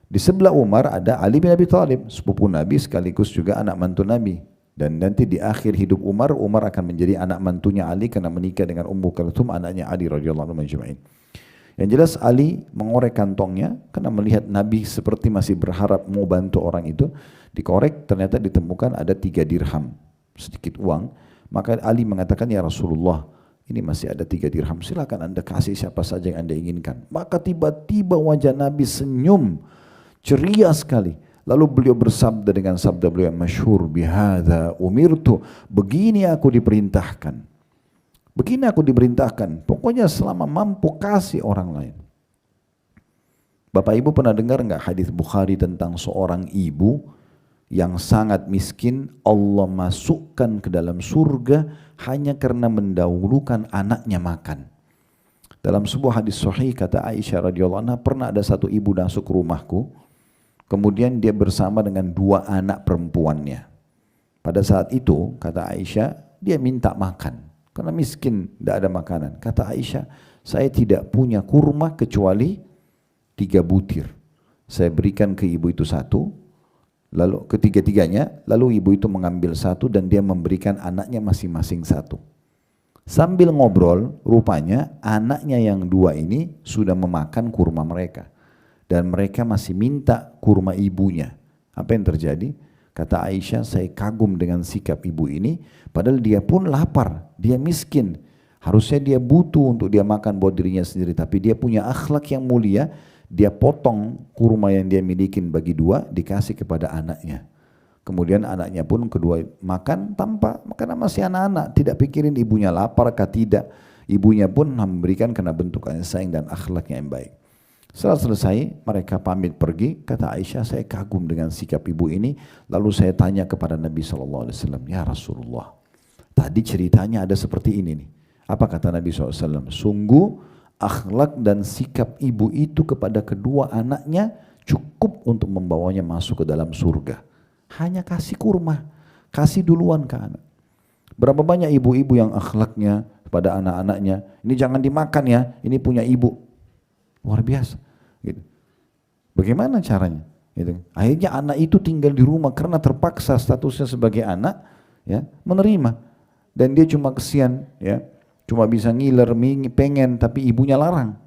Di sebelah Umar ada Ali bin Abi Thalib, sepupu Nabi sekaligus juga anak mantu Nabi. Dan nanti di akhir hidup Umar, Umar akan menjadi anak mantunya Ali karena menikah dengan Ummu Kalthum, anaknya Ali radhiyallahu anhu majma'in. Yang jelas Ali mengorek kantongnya karena melihat Nabi seperti masih berharap mau bantu orang itu. Dikorek, ternyata ditemukan ada 3 dirham, sedikit uang. Maka Ali mengatakan, ya Rasulullah, ini masih ada 3 dirham, silakan Anda kasih siapa saja yang Anda inginkan. Maka tiba-tiba wajah Nabi senyum, ceria sekali. Lalu beliau bersabda dengan sabda beliau yang masyhur, bihadza umirtu, begini aku diperintahkan. Begini aku diperintahkan. Pokoknya selama mampu kasih orang lain. Bapak Ibu pernah dengar enggak hadis Bukhari tentang seorang ibu yang sangat miskin, Allah masukkan ke dalam surga hanya karena mendahulukan anaknya makan. Dalam sebuah hadis sahih kata Aisyah radhiyallahu anha, pernah ada satu ibu masuk ke rumahku, kemudian dia bersama dengan 2 anak perempuannya. Pada saat itu, kata Aisyah, dia minta makan. Karena miskin, tidak ada makanan. Kata Aisyah, saya tidak punya kurma kecuali 3 butir. Saya berikan ke ibu itu 1, lalu ketiga-tiganya, lalu ibu itu mengambil 1 dan dia memberikan anaknya masing-masing 1. Sambil ngobrol, rupanya anaknya yang 2 ini sudah memakan kurma mereka. Dan mereka masih minta kurma ibunya. Apa yang terjadi? Kata Aisyah, saya kagum dengan sikap ibu ini, padahal dia pun lapar, dia miskin. Harusnya dia butuh untuk dia makan buat dirinya sendiri, tapi dia punya akhlak yang mulia, dia potong kurma yang dia milikin bagi 2, dikasih kepada anaknya. Kemudian anaknya pun kedua makan tanpa, karena masih anak-anak, tidak pikirin ibunya lapar kah tidak. Ibunya pun memberikan karena bentuk kasih sayang dan akhlaknya yang baik. Setelah selesai, mereka pamit pergi. Kata Aisyah, saya kagum dengan sikap ibu ini. Lalu saya tanya kepada Nabi SAW, ya Rasulullah, tadi ceritanya ada seperti ini nih. Apa kata Nabi SAW? Sungguh akhlak dan sikap ibu itu kepada kedua anaknya cukup untuk membawanya masuk ke dalam surga. Hanya kasih kurma, kasih duluan ke anak. Berapa banyak ibu-ibu yang akhlaknya kepada anak-anaknya, ini jangan dimakan ya, ini punya ibu. Luar biasa. Gitu. Bagaimana caranya? Gitu. Akhirnya anak itu tinggal di rumah karena terpaksa statusnya sebagai anak, ya, menerima. Dan dia cuma kesian, ya, cuma bisa ngiler, pengen, tapi ibunya larang.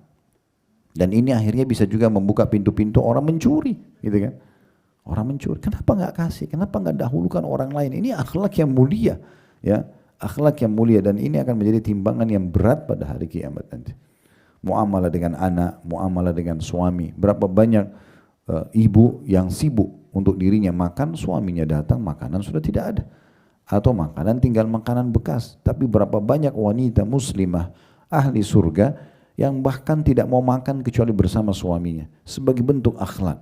Dan ini akhirnya bisa juga membuka pintu-pintu orang mencuri, gitu kan? Orang mencuri, kenapa nggak kasih? Kenapa nggak dahulukan orang lain? Ini akhlak yang mulia, ya, akhlak yang mulia, dan ini akan menjadi timbangan yang berat pada hari kiamat nanti. Muamalah dengan anak, muamalah dengan suami. Berapa banyak ibu yang sibuk untuk dirinya makan, suaminya datang makanan sudah tidak ada, atau makanan tinggal makanan bekas. Tapi berapa banyak wanita muslimah ahli surga yang bahkan tidak mau makan kecuali bersama suaminya sebagai bentuk akhlak.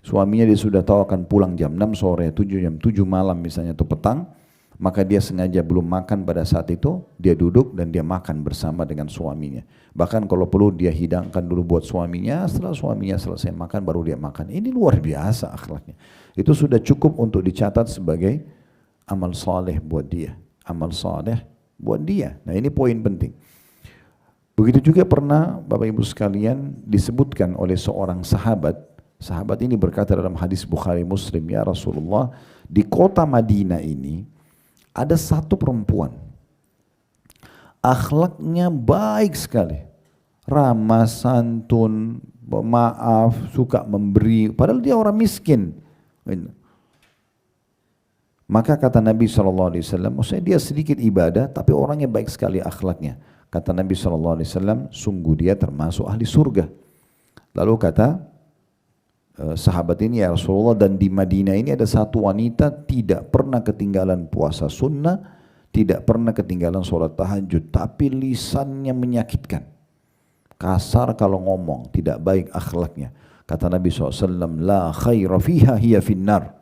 Suaminya dia sudah tahu akan pulang jam 6 sore, jam 7 malam misalnya atau petang, maka dia sengaja belum makan pada saat itu, dia duduk dan dia makan bersama dengan suaminya. Bahkan kalau perlu dia hidangkan dulu buat suaminya, setelah suaminya selesai makan baru dia makan. Ini luar biasa akhlaknya. Itu sudah cukup untuk dicatat sebagai amal soleh buat dia. Amal soleh buat dia. Nah ini poin penting. Begitu juga pernah Bapak Ibu sekalian disebutkan oleh seorang sahabat. Sahabat ini berkata dalam hadis Bukhari Muslim, ya Rasulullah, di kota Madinah ini ada satu perempuan, akhlaknya baik sekali, ramah, santun, maaf, suka memberi, padahal dia orang miskin. Maka kata Nabi SAW, maksudnya dia sedikit ibadah, tapi orangnya baik sekali akhlaknya. Kata Nabi SAW, sungguh dia termasuk ahli surga. Lalu kata sahabat ini, ya Rasulullah, dan di Madinah ini ada satu wanita tidak pernah ketinggalan puasa sunnah, tidak pernah ketinggalan sholat tahajud, tapi lisannya menyakitkan, kasar kalau ngomong, tidak baik akhlaknya. Kata Nabi SAW, la khaira fiha hiya finnar.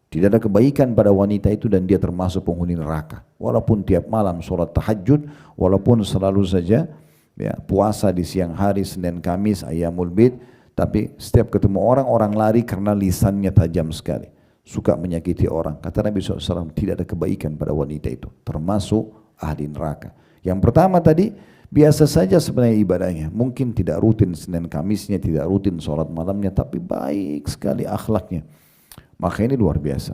Tidak ada kebaikan pada wanita itu dan dia termasuk penghuni neraka. Walaupun tiap malam sholat tahajud, walaupun selalu saja ya, puasa di siang hari, Senin, Kamis, Ayyamul Bid, tapi setiap ketemu orang lari karena lisannya tajam sekali. Suka menyakiti orang. Kata Nabi SAW, tidak ada kebaikan pada wanita itu. Termasuk ahli neraka. Yang pertama tadi, biasa saja sebenarnya ibadahnya. Mungkin tidak rutin Senin Kamisnya, tidak rutin sholat malamnya, tapi baik sekali akhlaknya. Maka ini luar biasa.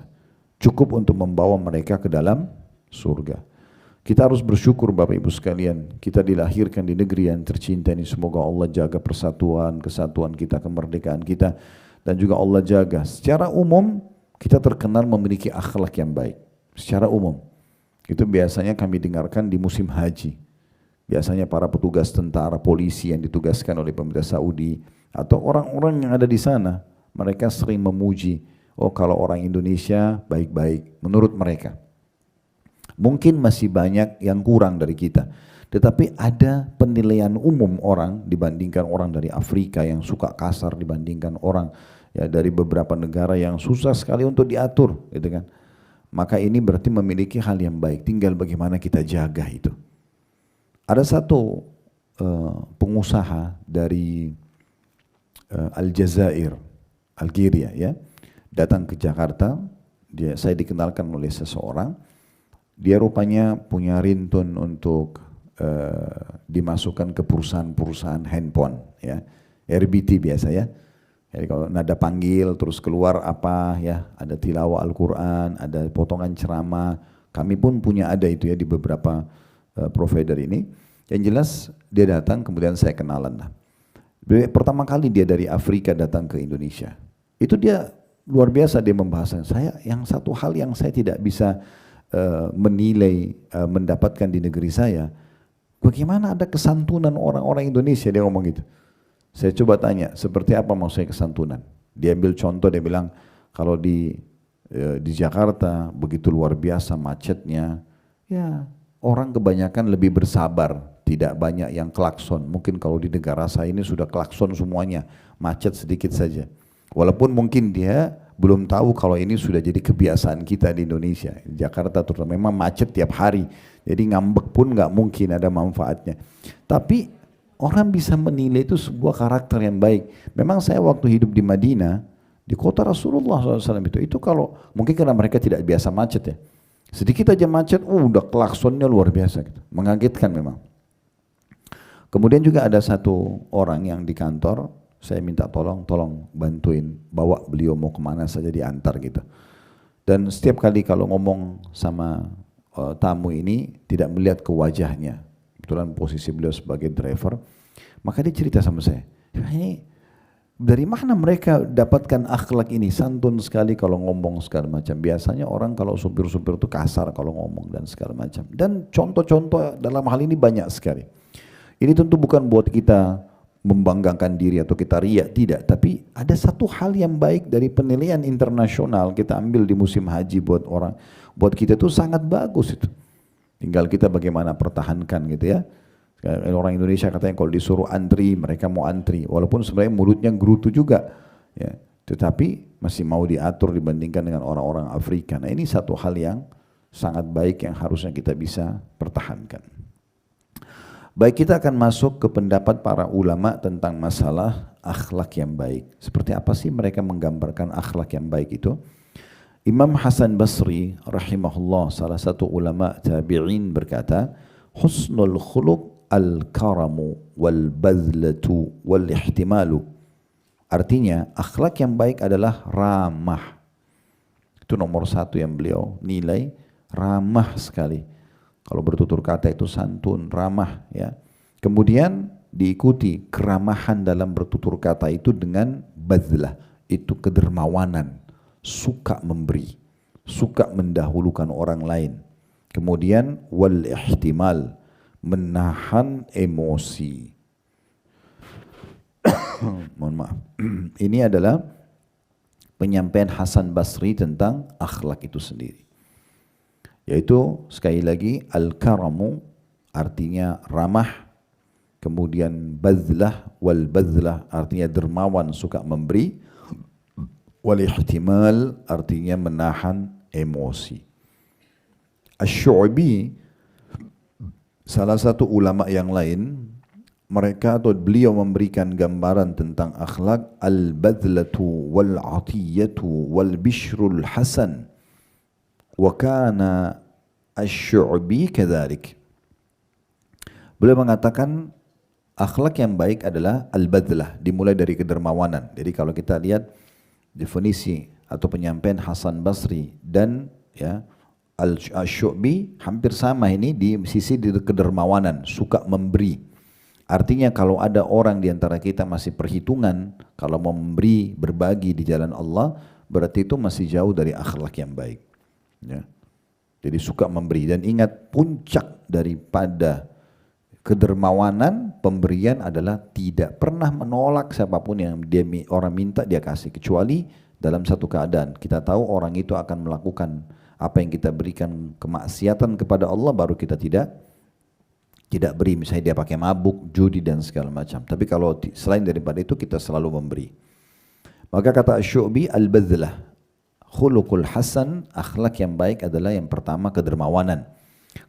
Cukup untuk membawa mereka ke dalam surga. Kita harus bersyukur Bapak Ibu sekalian. Kita dilahirkan di negeri yang tercinta ini. Semoga Allah jaga persatuan, kesatuan kita, kemerdekaan kita. Dan juga Allah jaga. Secara umum kita terkenal memiliki akhlak yang baik. Secara umum. Itu biasanya kami dengarkan di musim haji. Biasanya para petugas tentara, polisi yang ditugaskan oleh pemerintah Saudi. Atau orang-orang yang ada di sana. Mereka sering memuji. Oh kalau orang Indonesia baik-baik menurut mereka. Mungkin masih banyak yang kurang dari kita. Tetapi ada penilaian umum orang dibandingkan orang dari Afrika yang suka kasar, dibandingkan orang ya dari beberapa negara yang susah sekali untuk diatur, gitu kan. Maka ini berarti memiliki hal yang baik. Tinggal bagaimana kita jaga itu. Ada satu pengusaha dari Aljazair, Algeria ya. Datang ke Jakarta, saya dikenalkan oleh seseorang, dia rupanya punya rintun untuk dimasukkan ke perusahaan-perusahaan handphone, ya, RBT biasa ya. Jadi kalau nada panggil terus keluar apa ya, ada tilawah Al-Quran, ada potongan ceramah, kami pun punya ada itu ya di beberapa provider ini. Yang jelas dia datang, kemudian saya kenalan lah. Pertama kali dia dari Afrika datang ke Indonesia, itu dia luar biasa dia membahas saya. Yang satu hal yang saya tidak bisa menilai, mendapatkan di negeri saya, bagaimana ada kesantunan orang-orang Indonesia, dia ngomong gitu. Saya coba tanya, seperti apa maksudnya kesantunan? Dia ambil contoh, dia bilang kalau di Jakarta begitu luar biasa macetnya, ya orang kebanyakan lebih bersabar, tidak banyak yang klakson. Mungkin kalau di negara saya ini sudah klakson semuanya, macet sedikit saja. Walaupun mungkin dia belum tahu kalau ini sudah jadi kebiasaan kita di Indonesia. Jakarta terutama memang macet tiap hari. Jadi ngambek pun nggak mungkin ada manfaatnya. Tapi orang bisa menilai itu sebuah karakter yang baik. Memang saya waktu hidup di Madinah, di kota Rasulullah SAW itu kalau mungkin karena mereka tidak biasa macet ya. Sedikit aja macet, udah klaksonnya luar biasa gitu. Mengagetkan memang. Kemudian juga ada satu orang yang di kantor, saya minta tolong bantuin bawa beliau mau kemana saja diantar gitu. Dan setiap kali kalau ngomong sama tamu ini tidak melihat ke wajahnya, kebetulan posisi beliau sebagai driver, maka dia cerita sama saya, Ini dari mana mereka dapatkan akhlak ini? Santun sekali kalau ngomong segala macam. Biasanya orang kalau supir-supir itu kasar kalau ngomong dan segala macam. Dan contoh-contoh dalam hal ini banyak sekali. Ini tentu bukan buat kita membanggakan diri atau kita riak, tidak. Tapi ada satu hal yang baik dari penilaian internasional kita ambil di musim haji buat orang, buat kita itu sangat bagus itu. Tinggal kita bagaimana pertahankan gitu ya. Orang Indonesia katanya kalau disuruh antri, mereka mau antri. Walaupun sebenarnya mulutnya gerutu juga. Ya. Tetapi masih mau diatur dibandingkan dengan orang-orang Afrika. Nah ini satu hal yang sangat baik yang harusnya kita bisa pertahankan. Baik, kita akan masuk ke pendapat para ulama tentang masalah akhlak yang baik. Seperti apa sih mereka menggambarkan akhlak yang baik itu? Imam Hasan Basri rahimahullah, salah satu ulama tabi'in berkata, husnul khuluq al-karamu wal-badlatu wal-ihtimalu. Artinya akhlak yang baik adalah ramah. Itu nomor satu yang beliau nilai, ramah sekali. Kalau bertutur kata itu santun, ramah ya. Kemudian diikuti keramahan dalam bertutur kata itu dengan badlah, itu kedermawanan, suka memberi, suka mendahulukan orang lain. Kemudian wal-ihtimal, menahan emosi. Mohon maaf. Ini adalah penyampaian Hasan Basri tentang akhlak itu sendiri. Yaitu sekali lagi al-karamu artinya ramah, kemudian badlah, wal badlah artinya dermawan, suka memberi, wal ihtimal artinya menahan emosi. Asy-Syu'bi, salah satu ulama yang lain, mereka atau beliau memberikan gambaran tentang akhlak al-badlatu wal-atiyatu wal-bishrul hasan wa kana asy-Syu'bi kadzalik. Beliau mengatakan akhlak yang baik adalah al-badlah, dimulai dari kedermawanan. Jadi kalau kita lihat definisi atau penyampaian Hasan Basri dan ya Al-Syu'bi hampir sama ini di sisi kedermawanan, suka memberi. Artinya kalau ada orang di antara kita masih perhitungan, kalau mau memberi, berbagi di jalan Allah, berarti itu masih jauh dari akhlak yang baik. Ya. Jadi suka memberi, dan ingat puncak daripada kedermawanan pemberian adalah tidak pernah menolak siapapun yang dia orang minta dia kasih, kecuali dalam satu keadaan kita tahu orang itu akan melakukan apa yang kita berikan kemaksiatan kepada Allah, baru kita tidak beri. Misalnya dia pakai mabuk, judi dan segala macam. Tapi kalau selain daripada itu kita selalu memberi. Maka kata Asy-Syu'bi al-badlah, khuluqul hasan, akhlak yang baik adalah yang pertama kedermawanan.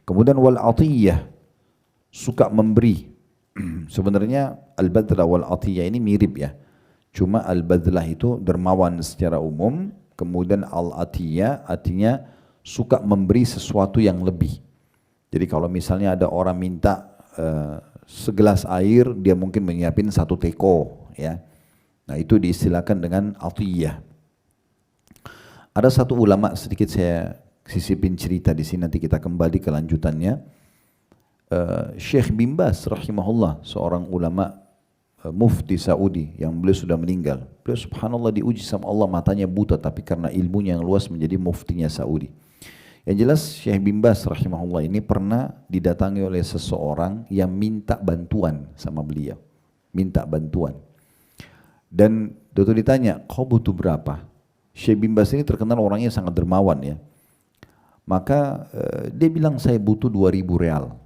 Kemudian wal-atiyah, suka memberi. Sebenarnya al-badlah wal-atiyah ini mirip ya. Cuma al-badlah itu dermawan secara umum, kemudian al-atiyah artinya suka memberi sesuatu yang lebih. Jadi kalau misalnya ada orang minta segelas air, dia mungkin menyiapin satu teko, ya. Nah itu diistilahkan dengan atiyah. Ada satu ulama, sedikit saya sisipin cerita di sini, nanti kita kembali ke lanjutannya. Syekh bin Baz rahimahullah, seorang ulama mufti Saudi yang beliau sudah meninggal. Beliau subhanallah diuji sama Allah, matanya buta tapi karena ilmunya yang luas menjadi muftinya Saudi. Yang jelas Syekh bin Baz rahimahullah ini pernah didatangi oleh seseorang yang minta bantuan sama beliau. Minta bantuan. Dan waktu ditanya, kau butuh berapa? Syekh bin Baz ini terkenal orangnya sangat dermawan ya. Maka dia bilang saya butuh 2.000 real.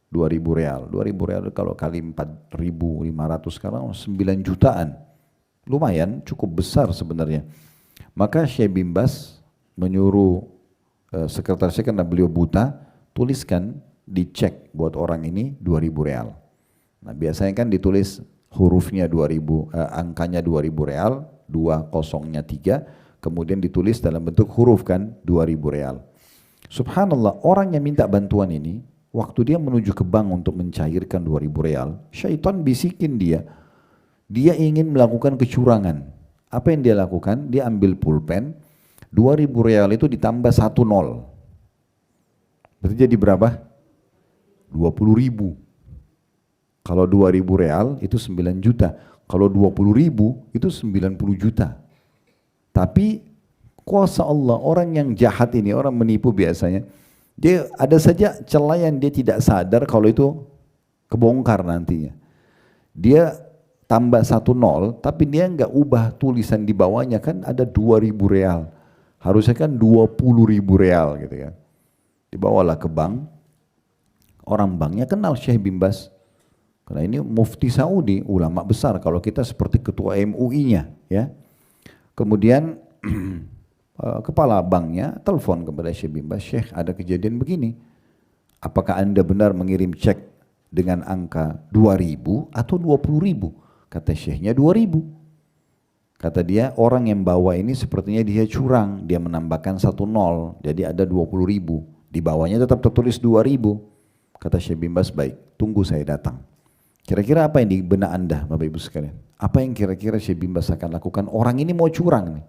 2.000 real. 2.000 real kalau kali 4.500 sekarang 9 jutaan. Lumayan, cukup besar sebenarnya. Maka Syekh bin Baz menyuruh sekretarisnya, karena beliau buta, tuliskan, dicek buat orang ini 2.000 real. Nah biasanya kan ditulis hurufnya 2.000, angkanya 2.000 real, 2 0-nya 3, kemudian ditulis dalam bentuk huruf kan 2.000 real. Subhanallah, orang yang minta bantuan ini, waktu dia menuju ke bank untuk mencairkan 2.000 real, syaitan bisikin dia ingin melakukan kecurangan. Apa yang dia lakukan? Dia ambil pulpen, 2.000 real itu ditambah 1 nol. Berarti jadi berapa? 20.000. Kalau 2.000 real itu 9 juta. Kalau 20.000 itu 90 juta. Tapi kuasa Allah, orang yang jahat ini, orang menipu biasanya, dia ada saja celah yang dia tidak sadar kalau itu kebongkar nantinya. Dia tambah 1 0, tapi dia nggak ubah tulisan di bawahnya, kan ada 2.000 real. Harusnya kan 20.000 real gitu kan. Dibawalah ke bank, orang banknya kenal Syekh bin Baz. Karena ini mufti Saudi, ulama besar, kalau kita seperti ketua MUI-nya ya. Kemudian kepala banknya telepon kepada Syekh bin Baz, Syekh ada kejadian begini, apakah anda benar mengirim cek dengan angka 2.000 atau 20.000? Kata Syekhnya 2.000. Kata dia, orang yang bawa ini sepertinya dia curang, dia menambahkan 1 0, jadi ada 20.000, di bawahnya tetap tertulis 2.000. Kata Syekh bin Baz, baik, tunggu saya datang. Kira-kira apa yang di benak anda Bapak Ibu sekalian? Apa yang kira-kira Syekh bin Baz akan lakukan? Orang ini mau curang nih.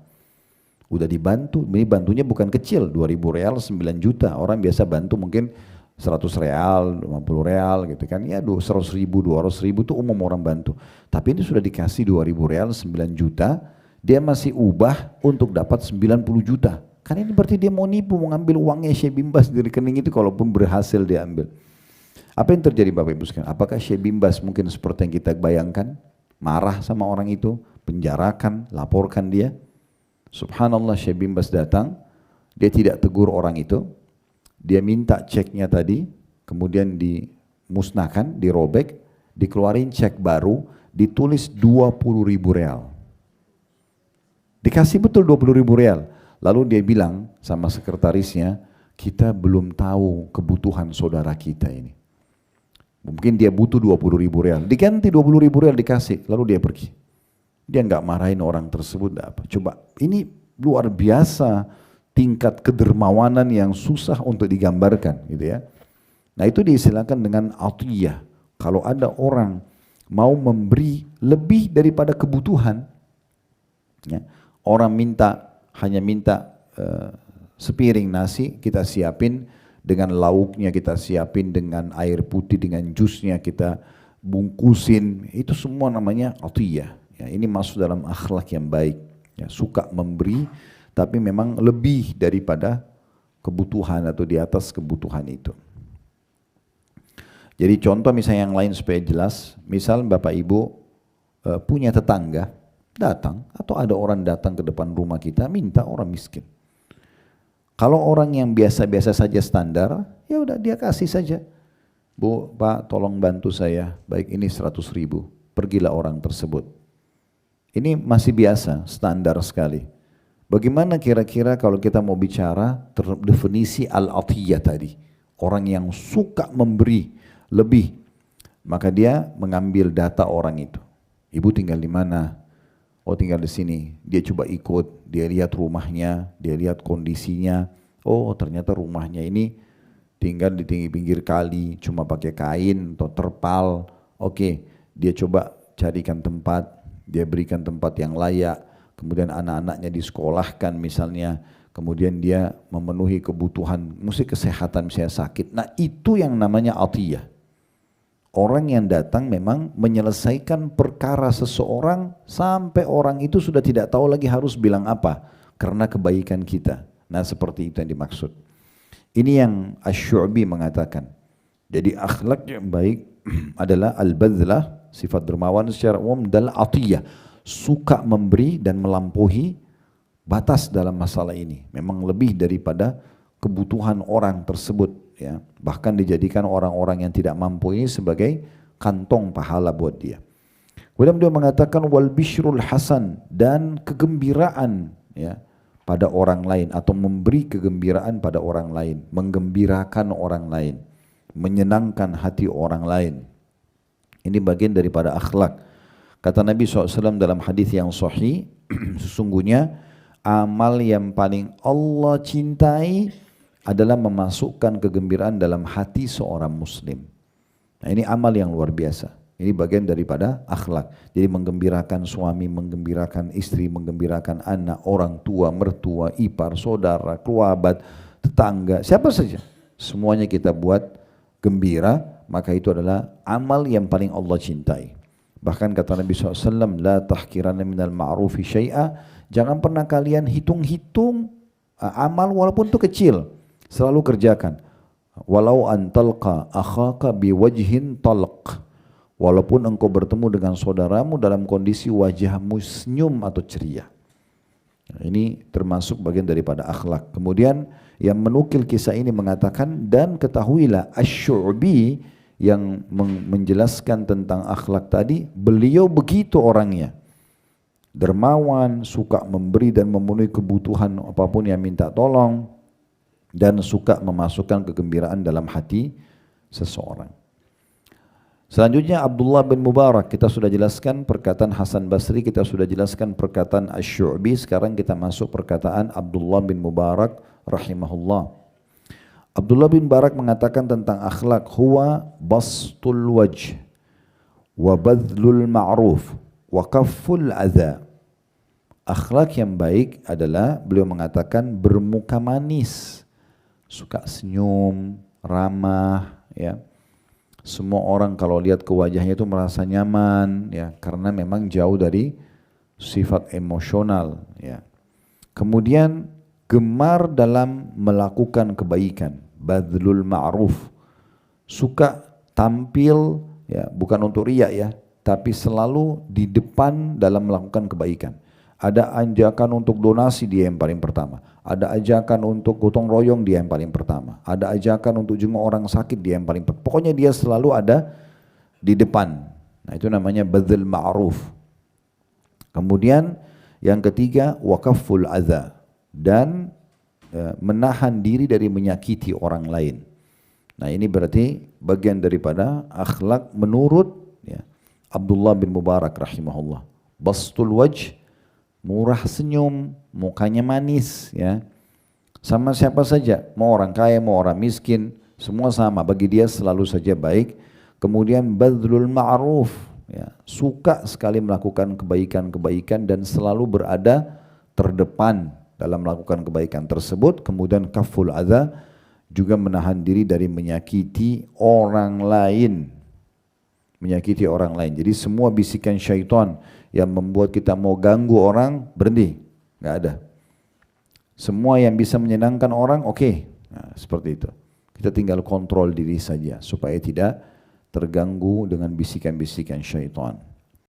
Udah dibantu, ini bantunya bukan kecil, 2.000 real 9 juta. Orang biasa bantu mungkin 100 real, 50 real gitu kan. Ya 100 ribu, 200 ribu itu umum orang bantu. Tapi ini sudah dikasih 2.000 real 9 juta, dia masih ubah untuk dapat 90 juta. Kan ini berarti dia mau nipu, mau ngambil uangnya Syekh bin Baz dari rekening itu kalaupun berhasil dia ambil. Apa yang terjadi Bapak Ibu sekalian? Apakah Syekh bin Baz mungkin seperti yang kita bayangkan? Marah sama orang itu, penjarakan, laporkan dia? Subhanallah, Syekh bin Baz datang, dia tidak tegur orang itu, dia minta ceknya tadi, kemudian dimusnahkan, dirobek, dikeluarin cek baru, ditulis 20.000 real. Dikasih betul 20.000 real. Lalu dia bilang sama sekretarisnya, kita belum tahu kebutuhan saudara kita ini. Mungkin dia butuh 20.000 real, diganti 20.000 real dikasih, lalu dia pergi. Dia nggak marahin orang tersebut, apa. Coba, ini luar biasa tingkat kedermawanan yang susah untuk digambarkan, gitu ya. Nah itu diistilahkan dengan atiyah. Kalau ada orang mau memberi lebih daripada kebutuhan, ya, orang hanya minta sepiring nasi, kita siapin dengan lauknya, kita siapin dengan air putih, dengan jusnya kita bungkusin, itu semua namanya atiyah. Ya, ini masuk dalam akhlak yang baik, ya, suka memberi, tapi memang lebih daripada kebutuhan atau di atas kebutuhan itu. Jadi contoh misalnya yang lain supaya jelas, misal Bapak Ibu punya tetangga datang, atau ada orang datang ke depan rumah kita minta, orang miskin. Kalau orang yang biasa-biasa saja standar, ya udah dia kasih saja. Bu, Pak, tolong bantu saya, baik ini 100.000, pergilah orang tersebut. Ini masih biasa, standar sekali. Bagaimana kira-kira kalau kita mau bicara definisi al-atiyah tadi? Orang yang suka memberi lebih, maka dia mengambil data orang itu. Ibu tinggal di mana? Oh tinggal di sini. Dia coba ikut, dia lihat rumahnya, dia lihat kondisinya. Oh ternyata rumahnya ini tinggal di pinggir kali, cuma pakai kain atau terpal. Oke, dia coba carikan tempat, dia berikan tempat yang layak, kemudian anak-anaknya disekolahkan misalnya, kemudian dia memenuhi kebutuhan, mesti kesehatan, misalnya sakit. Nah itu yang namanya atiyah. Orang yang datang memang menyelesaikan perkara seseorang sampai orang itu sudah tidak tahu lagi harus bilang apa karena kebaikan kita. Nah seperti itu yang dimaksud. Ini yang Asy-Syu'bi mengatakan. Jadi akhlak yang baik adalah al-badlah, sifat dermawan secara umum, dan atiyah, suka memberi dan melampaui batas dalam masalah ini. Memang lebih daripada kebutuhan orang tersebut, ya. Bahkan dijadikan orang-orang yang tidak mampu ini sebagai kantong pahala buat dia. Kemudian dia mengatakan wal bishrul hasan, dan kegembiraan, ya, pada orang lain, atau memberi kegembiraan pada orang lain, menggembirakan orang lain, menyenangkan hati orang lain. Ini bagian daripada akhlak. Kata Nabi SAW dalam hadis yang sahih, sesungguhnya amal yang paling Allah cintai adalah memasukkan kegembiraan dalam hati seorang muslim. Nah ini amal yang luar biasa. Ini bagian daripada akhlak. Jadi menggembirakan suami, menggembirakan istri, menggembirakan anak, orang tua, mertua, ipar, saudara, kerabat, tetangga, siapa saja. Semuanya kita buat gembira, maka itu adalah amal yang paling Allah cintai. Bahkan kata Nabi SAW, la tahkiranna minal ma'rufi syai'a, jangan pernah kalian hitung-hitung amal walaupun itu kecil, selalu kerjakan. Walau antalqa akhaka biwajhin talq, walaupun engkau bertemu dengan saudaramu dalam kondisi wajahmu senyum atau ceria. Ini termasuk bagian daripada akhlak. Kemudian yang menukil kisah ini mengatakan, dan ketahuilah Asy-Syu'bi yang menjelaskan tentang akhlak tadi, beliau begitu orangnya. Dermawan, suka memberi dan memenuhi kebutuhan apapun yang minta tolong, dan suka memasukkan kegembiraan dalam hati seseorang. Selanjutnya Abdullah bin Mubarak, kita sudah jelaskan perkataan Hasan Basri, kita sudah jelaskan perkataan Asy-Syu'bi, sekarang kita masuk perkataan Abdullah bin Mubarak rahimahullah. Abdullah bin Mubarak mengatakan tentang akhlak, huwa bastul wajh wa badlul ma'ruf wa kafful adza. Akhlak yang baik adalah, beliau mengatakan, bermuka manis, suka senyum, ramah, ya. Semua orang kalau lihat ke wajahnya itu merasa nyaman, ya, karena memang jauh dari sifat emosional, ya. Kemudian gemar dalam melakukan kebaikan, badlul ma'ruf, suka tampil, ya, bukan untuk riya, ya, tapi selalu di depan dalam melakukan kebaikan. Ada ajakan untuk donasi, dia yang paling pertama. Ada ajakan untuk gotong royong, dia yang paling pertama. Ada ajakan untuk jenguk orang sakit, dia yang paling pertama. Pokoknya dia selalu ada di depan. Nah, itu namanya badl ma'ruf. Kemudian yang ketiga, waqaful adza, dan menahan diri dari menyakiti orang lain. Nah, ini berarti bagian daripada akhlak menurut, ya, Abdullah bin Mubarak rahimahullah. Bastul wajh, murah senyum, mukanya manis, ya. Sama siapa saja, mau orang kaya, mau orang miskin, semua sama, bagi dia selalu saja baik. Kemudian badlul ma'ruf, ya, suka sekali melakukan kebaikan-kebaikan dan selalu berada terdepan dalam melakukan kebaikan tersebut. Kemudian kaful adza, juga menahan diri dari menyakiti orang lain. Menyakiti orang lain. Jadi semua bisikan syaitan yang membuat kita mau ganggu orang, berhenti, nggak ada. Semua yang bisa menyenangkan orang, oke. Nah, seperti itu. Kita tinggal kontrol diri saja supaya tidak terganggu dengan bisikan-bisikan syaitan.